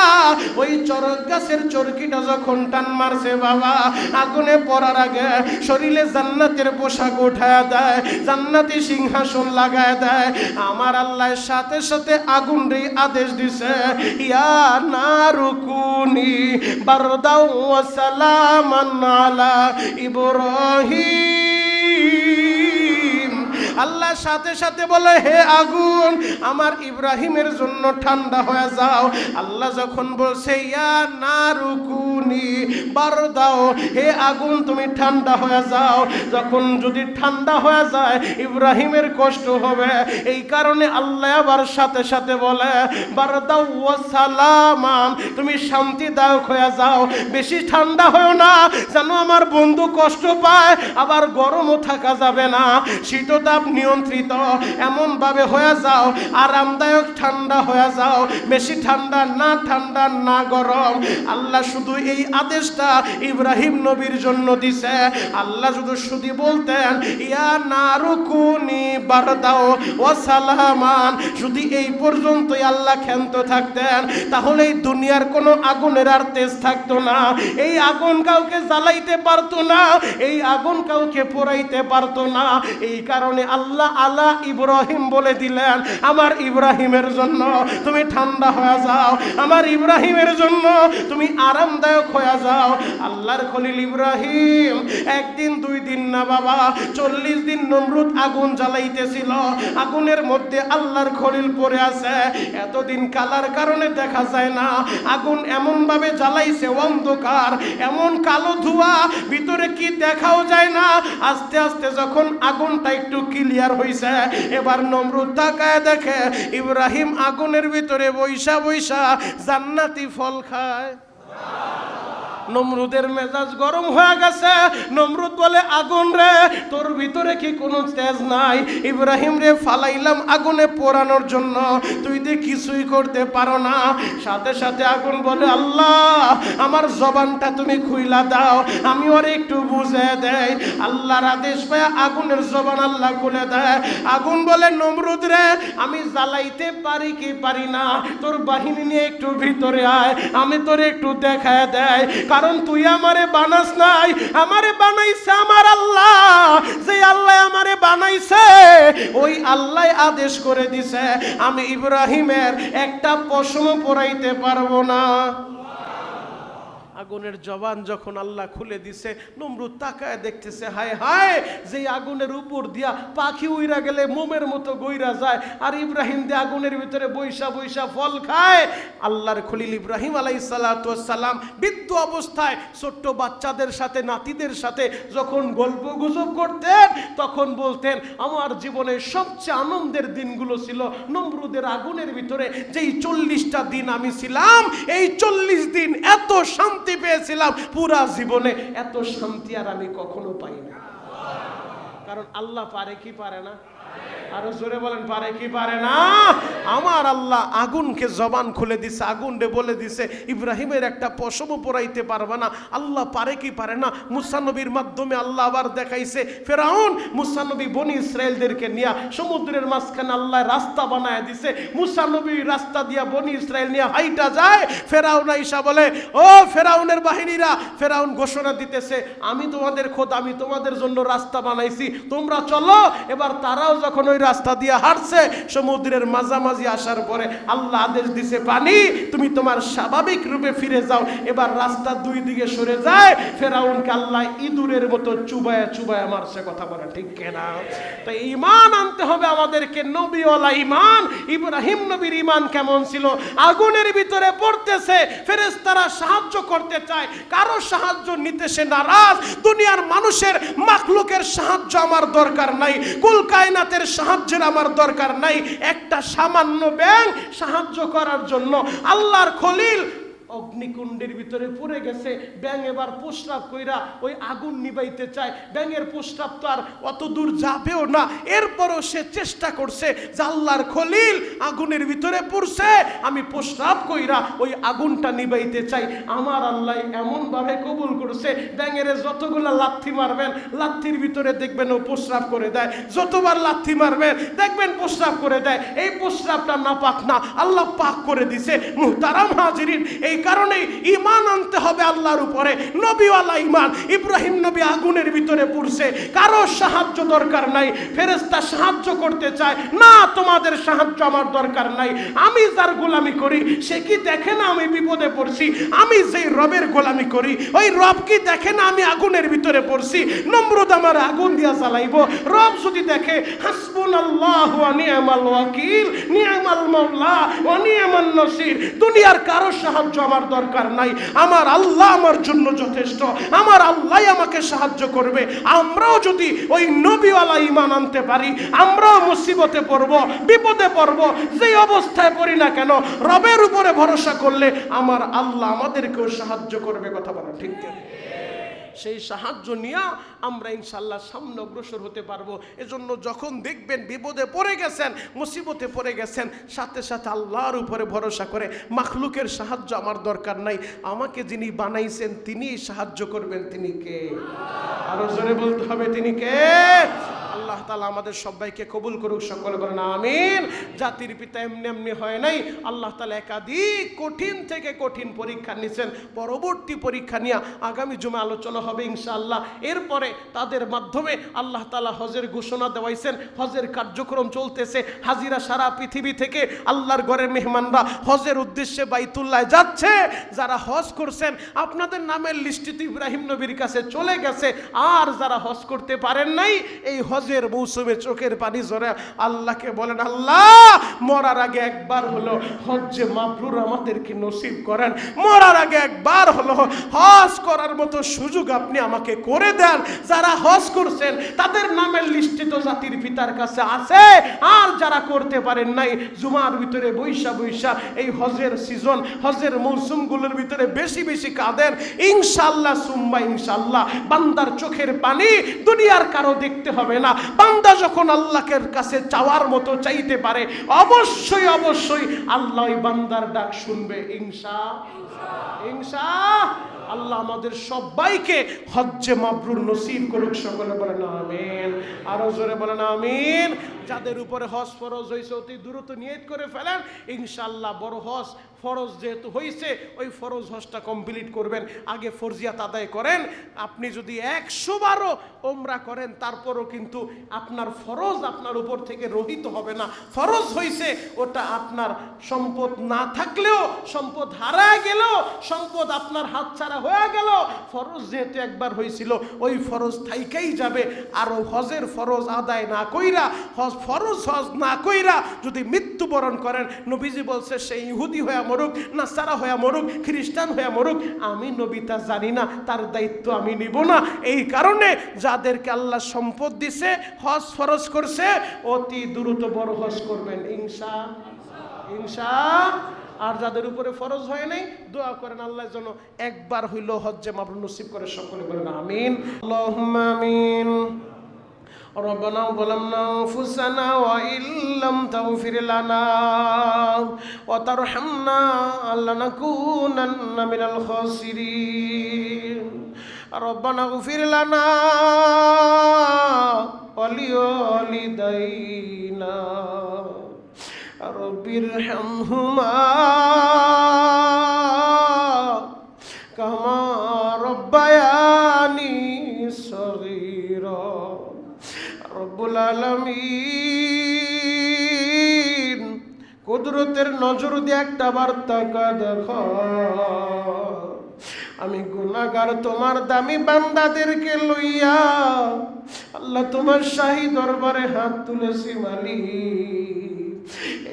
ওই চরক গাছের চরকিটা যখন টান মারছে বাবা, আগুনে পড়ার আগে শরীরে জান্নাতের পোশাক উঠায়া দেয়, জান্নাতি সিংহাসন লাগায় দেয়। আমার আল্লাহর সাথে সাথে আগুন রে আদেশ দিছে, ইয়া নারুকুনি বারদাও ওয়া সালামান আলা ইব্রাহিম। আল্লাহ সাথে সাথে বলে, হে আগুন, আমার ইব্রাহিমের জন্য ঠান্ডা হয়ে যাও। আল্লাহ যখন বলছে, ইয়া নারুকুনি বারদাও, হে আগুন তুমি ঠান্ডা হয়ে যাও, যখন যদি ঠান্ডা হয়ে যায় ইব্রাহিমের কষ্ট হবে, এই কারণে আল্লাহ আবার সাথে সাথে বলে, বারদাও ওয়া সালামান, তুমি শান্তিদায়ক হয়ে যাও, বেশি ঠান্ডা হয়েও না যেন আমার বন্ধু কষ্ট পায়, আবার গরমও থাকা যাবে না, শীততাপ নিয়ন্ত্রিত এমন ভাবে হয়ে যাও, আরামদায়ক ঠান্ডা হয়ে যাও, বেশি ঠান্ডা না গরম। আল্লাহ শুধু এই আদেশটা ইব্রাহিম নবীর জন্য দিছে। আল্লাহ শুধু বলতেন, ইয়া নারুকুনি বারদাও ওয়া সালামান, যদি এই পর্যন্তই আল্লাহ ক্ষান্ত থাকতেন, তাহলে এই দুনিয়ার কোনো আগুনের আর তেজ থাকতো না, এই আগুন কাউকে জ্বালাইতে পারতো না, এই আগুন কাউকে পোড়াইতে পারতো না। এই কারণে আল্লাহ আলা ইব্রাহিম বলে দিলেন, আমার ইব্রাহিমের জন্য তুমি ঠান্ডা হয়ে যাও, আমার ইব্রাহিমের জন্য তুমি আরামদায়ক হয়ে যাও। আল্লাহর খলিল ইব্রাহিম একদিন 2 দিন না বাবা, 40 দিন নমরুদ আগুন জ্বালাইতেছিল, আগুনের মধ্যে আল্লাহর খলিল পড়ে আছে। এতদিন কালার কারণে দেখা যায় না, আগুন এমন ভাবে জ্বালাইছে, অন্ধকার, এমন কালো ধোঁয়া, ভিতরে কি দেখাও যায় না। আস্তে আস্তে যখন আগুনটা একটু ক্লিয়ার হইছে, এবার নমরুদ তাকায় দেখে ইব্রাহিম আগুনের ভিতরে বৈশা বৈশা জান্নাতি ফল খায়। নমরুদের মেজাজ গরম হয়ে গেছে। নমরুদ বলে, আগুন রে, তোর ভিতরে কি কোনো তেজ নাই? ইব্রাহিম রে ফালাইলাম আগুনে পোড়ানোর জন্য, তুই যে কিছুই করতে পারো না। সাথে সাথে আগুন বলে, আল্লাহ আমার জবানটা তুমি খুইলা দাও, আমি ওর একটু বুঝে দেই। আল্লাহর আদেশ পায় আগুনের জবান আল্লাহ খুলে দেয়। আগুন বলে, নমরুদ রে, আমি জ্বালাইতে পারি কি পারি না, তোর বাহিনী নিয়ে একটু ভিতরে আয়, আমি তোর একটু দেখায় দেয়। কারণ তুই আমারে বানাস নাই, আমারে বানাইছে আমার আল্লাহ। যে আল্লাহ আমারে বানাইছে ওই আল্লাহ আদেশ করে দিছে আমি ইব্রাহিমের একটা পশম পরাইতে পারবো না। আগুনের জবান যখন আল্লাহ খুলে দিছে, নমরুদ তাকায় দেখতেছে, হায় হায়, যে আগুনের উপর দিয়া পাখি উইরা গেলে মোমের মতো গইরা যায়, আর ইব্রাহিম দিয়ে আগুনের ভিতরে বৈশা বৈশা ফল খায়। আল্লাহর খলিল ইব্রাহিম আলাইহিস সালাতু ওয়াস সালাম বৃদ্ধ অবস্থায় ছোট্ট বাচ্চাদের সাথে, নাতিদের সাথে যখন গল্প গুজব করতেন, তখন বলতেন, আমার জীবনের সবচেয়ে আনন্দের দিনগুলো ছিল নমরুদের আগুনের ভিতরে যেই 40টা দিন আমি ছিলাম। এই 40 দিন এত শান্তি পেয়েছিলাম, পুরা জীবনে এত শান্তি আর আমি কখনো পাই না। কারণ আল্লাহ পারে কি পারে না? আরো জোরে বলেন, পারে কি পারে না? আমার আল্লাহ আগুনকে জবান খুলে দিছে, আগুন রে বলে দিছে ইব্রাহিমের একটা পশম পরাইতে পারবে না। আল্লাহ পারে কি পারে না? মুসা নবীর মাধ্যমে আল্লাহ আবার দেখাইছে, ফেরাউন মুসা নবী বনি ইসরায়েলদেরকে নিয়ে সমুদ্রের মাঝখানে আল্লাহ রাস্তা বানায় দিছে। মুসা নবী রাস্তা দিয়া বনি ইসরায়েল নিয়ে হাইটা যায়। ফেরাউন আইসা বলে, ও ফেরাউনের বাহিনীরা, ফেরাউন ঘোষণা দিতেছে, আমি তোমাদের খোদা, আমি তোমাদের জন্য রাস্তা বানাইছি, তোমরা চলো। এবার তারাও যখন ওই রাস্তা দিয়ে হাঁটছে, সমুদ্রের মাঝামাঝি আসার পরে আল্লাহ আদেশ দিছে, পানি তুমি তোমার স্বাভাবিক রূপে ফিরে যাও। এবার রাস্তা দুই দিকে সরে যায়। ফেরাউনকে আল্লাহ ইঁদুরের মতো চুবায়া চুবায়া মারছে। কথা বলে ঠিক কিনা? তাই ঈমান আনতে হবে আমাদেরকে, নবীওয়ালা ঈমান। ইব্রাহিম নবীর ঈমান কেমন ছিল? আগুনের ভিতরে পড়তেছে, ফেরেশতারা সাহায্য করতে চায়, কারো সাহায্য নিতে সে নারাজ। দুনিয়ার মানুষের, মাখলুকের সাহায্য আমার দরকার নাই, কুল কায়নাতের সাহায্যের আমার দরকার নাই। একটা সামান্য ব্যাঙ সাহায্য করার জন্য আল্লাহর খলিল অগ্নিকুণ্ডের ভিতরে পড়ে গেছে। ব্যাঙ এবার প্রস্রাব কইরা ওই আগুন নিবাইতে চায়। ব্যাঙের প্রস্রাব তো আর অত দূর যাবেও না, এরপরও সে চেষ্টা করছে যে আল্লাহর খলিল আগুনের ভিতরে পড়ছে, আমি প্রস্রাব কইরা ওই আগুনটা নিবাইতে চাই। আমার আল্লাহ এমন ভাবে কবুল করছে, ব্যাঙের যতগুলা লাথি মারবেন, লাথির ভিতরে দেখবেন ও প্রস্রাব করে দেয়। যতবার লাথি মারবেন দেখবেন প্রস্রাব করে দেয়। এই প্রস্রাবটা নাপাক না, আল্লাহ পাক করে দিছে। মুহতারাম হাজিরিন, এই কারণে ঈমান আনতে হবে আল্লাহর উপরে, নবীওয়ালা ঈমান। ইব্রাহিম নবী আগুনের ভিতরে পড়ছে, কারো সাহায্য দরকার নাই। ফেরেশতা সাহায্য করতে চায় না, তোমাদের সাহায্য আমার দরকার নাই। আমি যার গোলামি করি সে কি দেখে না আমি বিপদে পড়ছি? আমি যেই রবের গোলামি করি ওই রব কি দেখে না আমি আগুনের ভিতরে পড়ছি? নমরুদ আমার আগুন দিয়া জ্বালাইবো, রব যদি দেখে, হাসবুনাল্লাহু ওয়া নি'মাল ওয়াকিল, নি'মাল মাওলা ওয়া নি'মান নাসির। দুনিয়ার কারো সাহায্য আমার দরকার নাই, আমার আল্লাহ আমার জন্য যথেষ্ট, আমার আল্লাহ আমাকে সাহায্য করবে। আমরাও যদি ওই নবীওয়ালা ঈমান আনতে পারি, আমরাও মুসিবতে পড়ব, বিপদে পড়ব, যেই অবস্থায় পড়ি না কেন, রবের উপরে ভরসা করলে আমার আল্লাহ আমাদেরকেও সাহায্য করবে। কথা বলা ঠিক না? সেই সাহায্য নিয়ে আমরা ইনশাল্লাহ সামনে অগ্রসর হতে পারবো। এজন্য যখন দেখবেন বিপদে পড়ে গেছেন, মুসিবতে পড়ে গেছেন, সাথে সাথে আল্লাহর উপরে ভরসা করে, মাখলুকের সাহায্য আমার দরকার নাই, আমাকে যিনি বানাইছেন তিনি সাহায্য করবেন। তিনি কে? আরো জোরে বলতে হবে, তিনি কে? আল্লাহ তাআলা আমাদের সবাইকে কবুল করুক, সকলে বলেন আমিন। জাতির পিতা এমনি এমনি হয় নাই, আল্লাহ তাআলা একাধিক কঠিন থেকে কঠিন পরীক্ষা নিয়েছেন। পরবর্তী পরীক্ষা নিয়ে আগামী জুমা আলোচনা হবে ইনশাআল্লাহ। এরপরে তাদের মাধ্যমে আল্লাহ তাআলা হজের ঘোষণা দেওয়াইছেন, হজের কার্যক্রম চলতেছে। হাজিরা সারা পৃথিবী থেকে আল্লাহর ঘরের মেহমানরা হজের উদ্দেশ্যে বাইতুল্লাহ যাচ্ছে। যারা হজ করছেন আপনাদের নামের লিস্টি তো ইব্রাহিম নবীর কাছে চলে গেছে। আর যারা হজ করতে পারেন নাই, এই হজের হজের মৌসুমে চোখের পানি ঝরে আল্লাহকে বলেন, আল্লাহ মরার আগে একবার হলো হজ্জে মাবরুর আমাদেরকে নসিব করেন, মরার আগে একবার হলো হজ করার মতো সুযোগ আপনি আমাকে করে দেন। যারা হজ করছেন তাদের নামের লিস্টে তো জাতির পিতার কাছে আছে, আর যারা করতে পারেন নাই জুমার ভিতরে বৈশা বৈশা এই হজের সিজন, হজের মৌসুমগুলোর ভিতরে বেশি বেশি কাঁদেন। ইনশাআল্লাহ সুম্মা ইনশাআল্লাহ বান্দার চোখের পানি দুনিয়ার কারো দেখতে হবে না। বান্দা যখন আল্লাহর কাছে চাওয়ার মতো চাইতে পারে, অবশ্যই অবশ্যই আল্লাহ ওই বান্দার ডাক শুনবে। আল্লাহ আমাদের সবাইকে হজ্জে মাবরুর নসিব করুক। সকলে বলেন আমিন, আরো জোরে বলেন আমিন। যাদের উপরে হজ ফরজ হয়েছে অতি দ্রুত নিয়ত করে ফেলেন, ইনশাআল্লাহ বড় হজ ফরজ যেহেতু হয়েছে ওই ফরজ হজটা কমপ্লিট করবেন। আগে ফরজিয়াত আদায় করেন। আপনি যদি 100 বারও ওমরা করেন তারপরও কিন্তু আপনার ফরজ আপনার উপর থেকে রহিত হবে না। ফরজ হয়েছে ওটা আপনার সম্পদ না থাকলেও, সম্পদ হারায় গেলেও, সম্পদ আপনার হাতছাড়া হয়ে গেল, ফরজ যেহেতু একবার হয়েছিল ওই ফরজ থাইকেই যাবে। আর হজের ফরজ আদায় না কইরা, ফরজ হজ না কইরা যদি মৃত্যুবরণ করেন, নবীজি বলছে সে ইহুদি হয়ে মরুক, নাসারা হয়ে মরুক, খ্রিস্টান হয়ে মরুক, আমি নবী তা জানি না, তার দায়িত্ব আমি নিব না। এই কারণে যাদেরকে আল্লাহ সম্পদ দিছে, হজ ফরজ করছে, অতি দ্রুত বড় হজ করবেন ইনশাআল্লাহ। আর যাদের উপরে ফরজ হয় নাই দোয়া করেন আল্লাহর জন্য একবার হইল হজ্জে মাবরুর নসিব করে। সকলে বলেন আমিন, আল্লাহুম্মা আমিন। ربنا ظلمنا أنفسنا وإن لم تغفر لنا وترحمنا لنكونن من الخاسرين ربنا اغفر لنا ولوالدينا رب ارحمهما كما ربياني صغيرا রব্বুল আলামিন কুদরতের নজর দিয়ে একটা বার তাকা দেখো, আমি গুনাহগার তোমার দামি বান্দাদেরকে লইয়া আল্লাহ তোমার শাহী দরবারে হাত তুলেছি মালিক।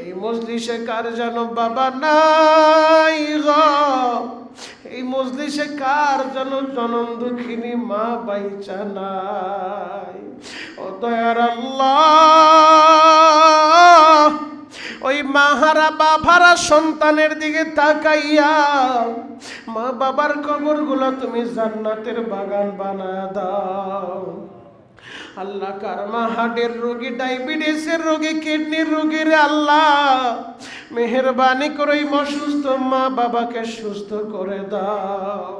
এই মজলিসে কার যেন বাবা নাই গো, এই মজলিসে কার যেন জনম দুঃখিনী মা বাইচা নাই। ও দয়ার আল্লাহ, ওই মাহারা বাবারা সন্তানের দিকে তাকাইয়া মা বাবার কবরগুলো তুমি জান্নাতের বাগান বানায় দাও। আল্লাহ কারমা হার্টের রোগী, ডায়াবেটিসের রোগী, কিডনির রোগীর আল্লাহ মেহেরবানি করে অসুস্থ মা বাবাকে সুস্থ করে দাও।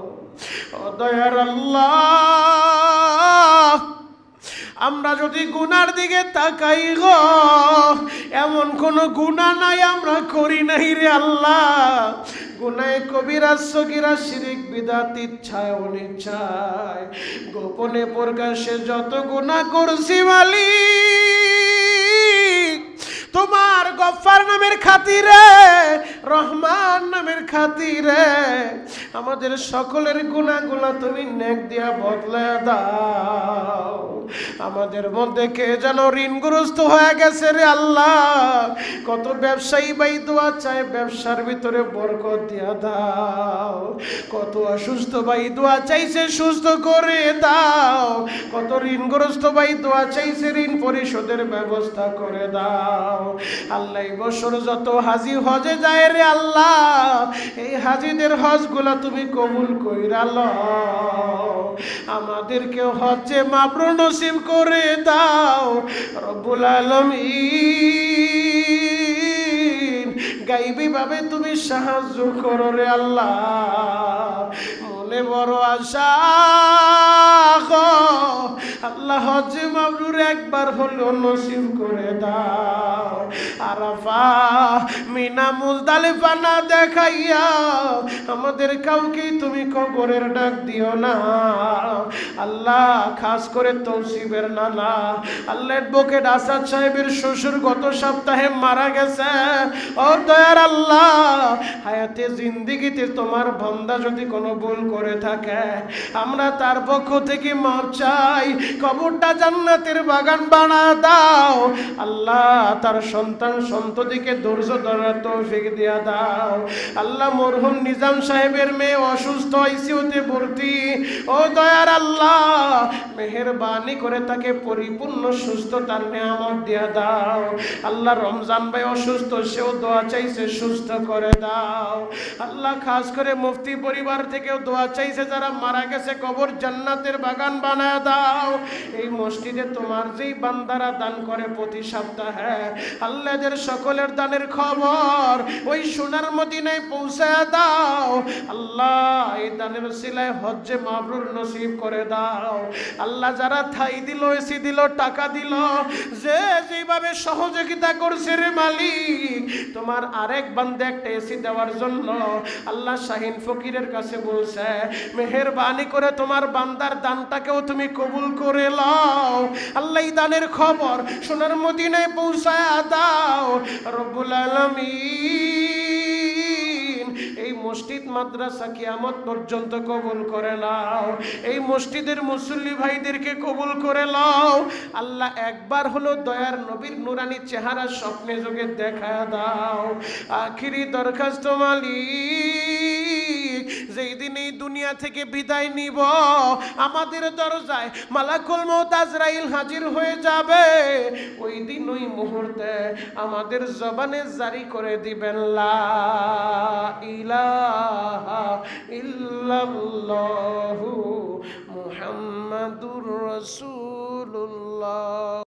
ও দয়ার আল্লাহ, আমরা যদি গুনার দিকে তাকাই গো, এমন কোন গুনাহ নাই আমরা করি নাই রে আল্লাহ। গুনাহে কবিরা, সগীরা, শিরক, বিদআত, ইচ্ছায় অনিচ্ছায়, গোপনে প্রকাশ্যে যত গুনাহ করছি মালিক, তোমার গফফার নামের খাতিরে, রহমান নামের খাতিরে আমাদের সকলের গুনাহগুলো তুমি নেক দিয়া বদলায় দাও। আমাদের মধ্যে কে যেন ঋণগ্রস্ত হয়ে গেছে রে আল্লাহ, কত ব্যবসায়ী ভাই দোয়া চায়, ব্যবসার ভিতরে বরকত দিয়া দাও। কত অসুস্থ ভাই দোয়া চাইছে, সুস্থ করে দাও। কত ঋণগ্রস্ত ভাই দোয়া চাইছে, ঋণ পরিশোধের ব্যবস্থা করে দাও। আল্লাহ এই বছর যত হাজি হজে যায় রে আল্লাহ, এই হাজিদের হজগুলা তুমি কবুল কইরা লও। আমাদেরকে হজ্জে মাবরুর নসিব করে দাও রব্বুল আলামিন। গাইবি ভাবে তুমি সাহায্য করো রে আল্লাহ। মনে বড় আশা গো আল্লাহ, হজ্জে মাবরুর একবার হলো নসিব করে দাও। আরাফা, মিনা, মুজদালিফা না দেখাইয়া আমাদের কাউকে তুমি কবরের ডাক দিও না আল্লাহ। খাস করে তৌসিফের নানা আল্লাহ অ্যাডভোকেট আসাদ সাহেবের শ্বশুর গত সপ্তাহে মারা গেছে। ও দয়ার আল্লাহ, হায়াতে জিন্দেগিতে তোমার বান্দা যদি কোনো ভুল করে থাকে আমরা তার পক্ষ থেকে মাফ চাই। কবরটা জান্নাতের বাগান বানা দাও আল্লাহ। তার সন্তান সন্ততিকে ধৈর্য ধরার তৌফিক দিয়া দাও আল্লাহ। মরহুম নিজাম সাহেবের মেয়ে অসুস্থ, আইসিইউতে ভর্তি, ও দয়ার আল্লাহ মেহেরবানি করে তাকে পরিপূর্ণ সুস্থতার নিয়ামত দিয়া দাও আল্লাহ। রমজান ভাই অসুস্থ, সেও দোয়া চাইছে, সুস্থ করে দাও আল্লাহ। খাস করে মুফতি পরিবার থেকেও দোয়া চাইছে, যারা মারা গেছে কবর জান্নাতের বাগান বানায় দাও। এই মসজিদে তোমার যেই বান্দারা দান করে প্রতি সপ্তাহে আল্লাহ, এদের সকলের দানের খবর ওই সোনার মদিনায় পৌঁছায় দাও আল্লাহ। এই দানের সিলায় হজ্জে মাবরুর নসিব করে দাও আল্লাহ। যারা থাই দিল, এসি দিল, টাকা দিল, যে যেভাবে সহযোগিতা করছে রে মালিক, তোমার আরেক বান্দা একটা এসি দেওয়ার জন্য আল্লাহ শাহিন ফকিরের কাছে বলছে, মেহেরবানি করে তোমার বান্দার দানটাকেও তুমি কবুল করে লও আল্লাহ। এই দানের খবর সোনার মদিনায় পৌঁছায় দাও রব্বুল আলামিন। এই মসজিদ মাদ্রাসা কিয়ামত পর্যন্ত কবুল করে নাও। এই মসজিদের মুসল্লি ভাইদেরকে কবুল করে নাও আল্লাহ। একবার হলো দয়ার নবীর নুরানি চেহারা স্বপ্নে যোগে দেখা দাও। আখিরি দরখাস্ত মালিক, যেই দিন এই দুনিয়া থেকে বিদায় নিব আমাদের দরজায় মালাকুল মউত আজরাইল হাজির হয়ে যাবে। ওই দিন ওই মুহূর্তে আমাদের জবানে জারি করে দিবেন লা ইলাহা ইল্লাল্লাহু মুহাম্মাদুর রাসূল।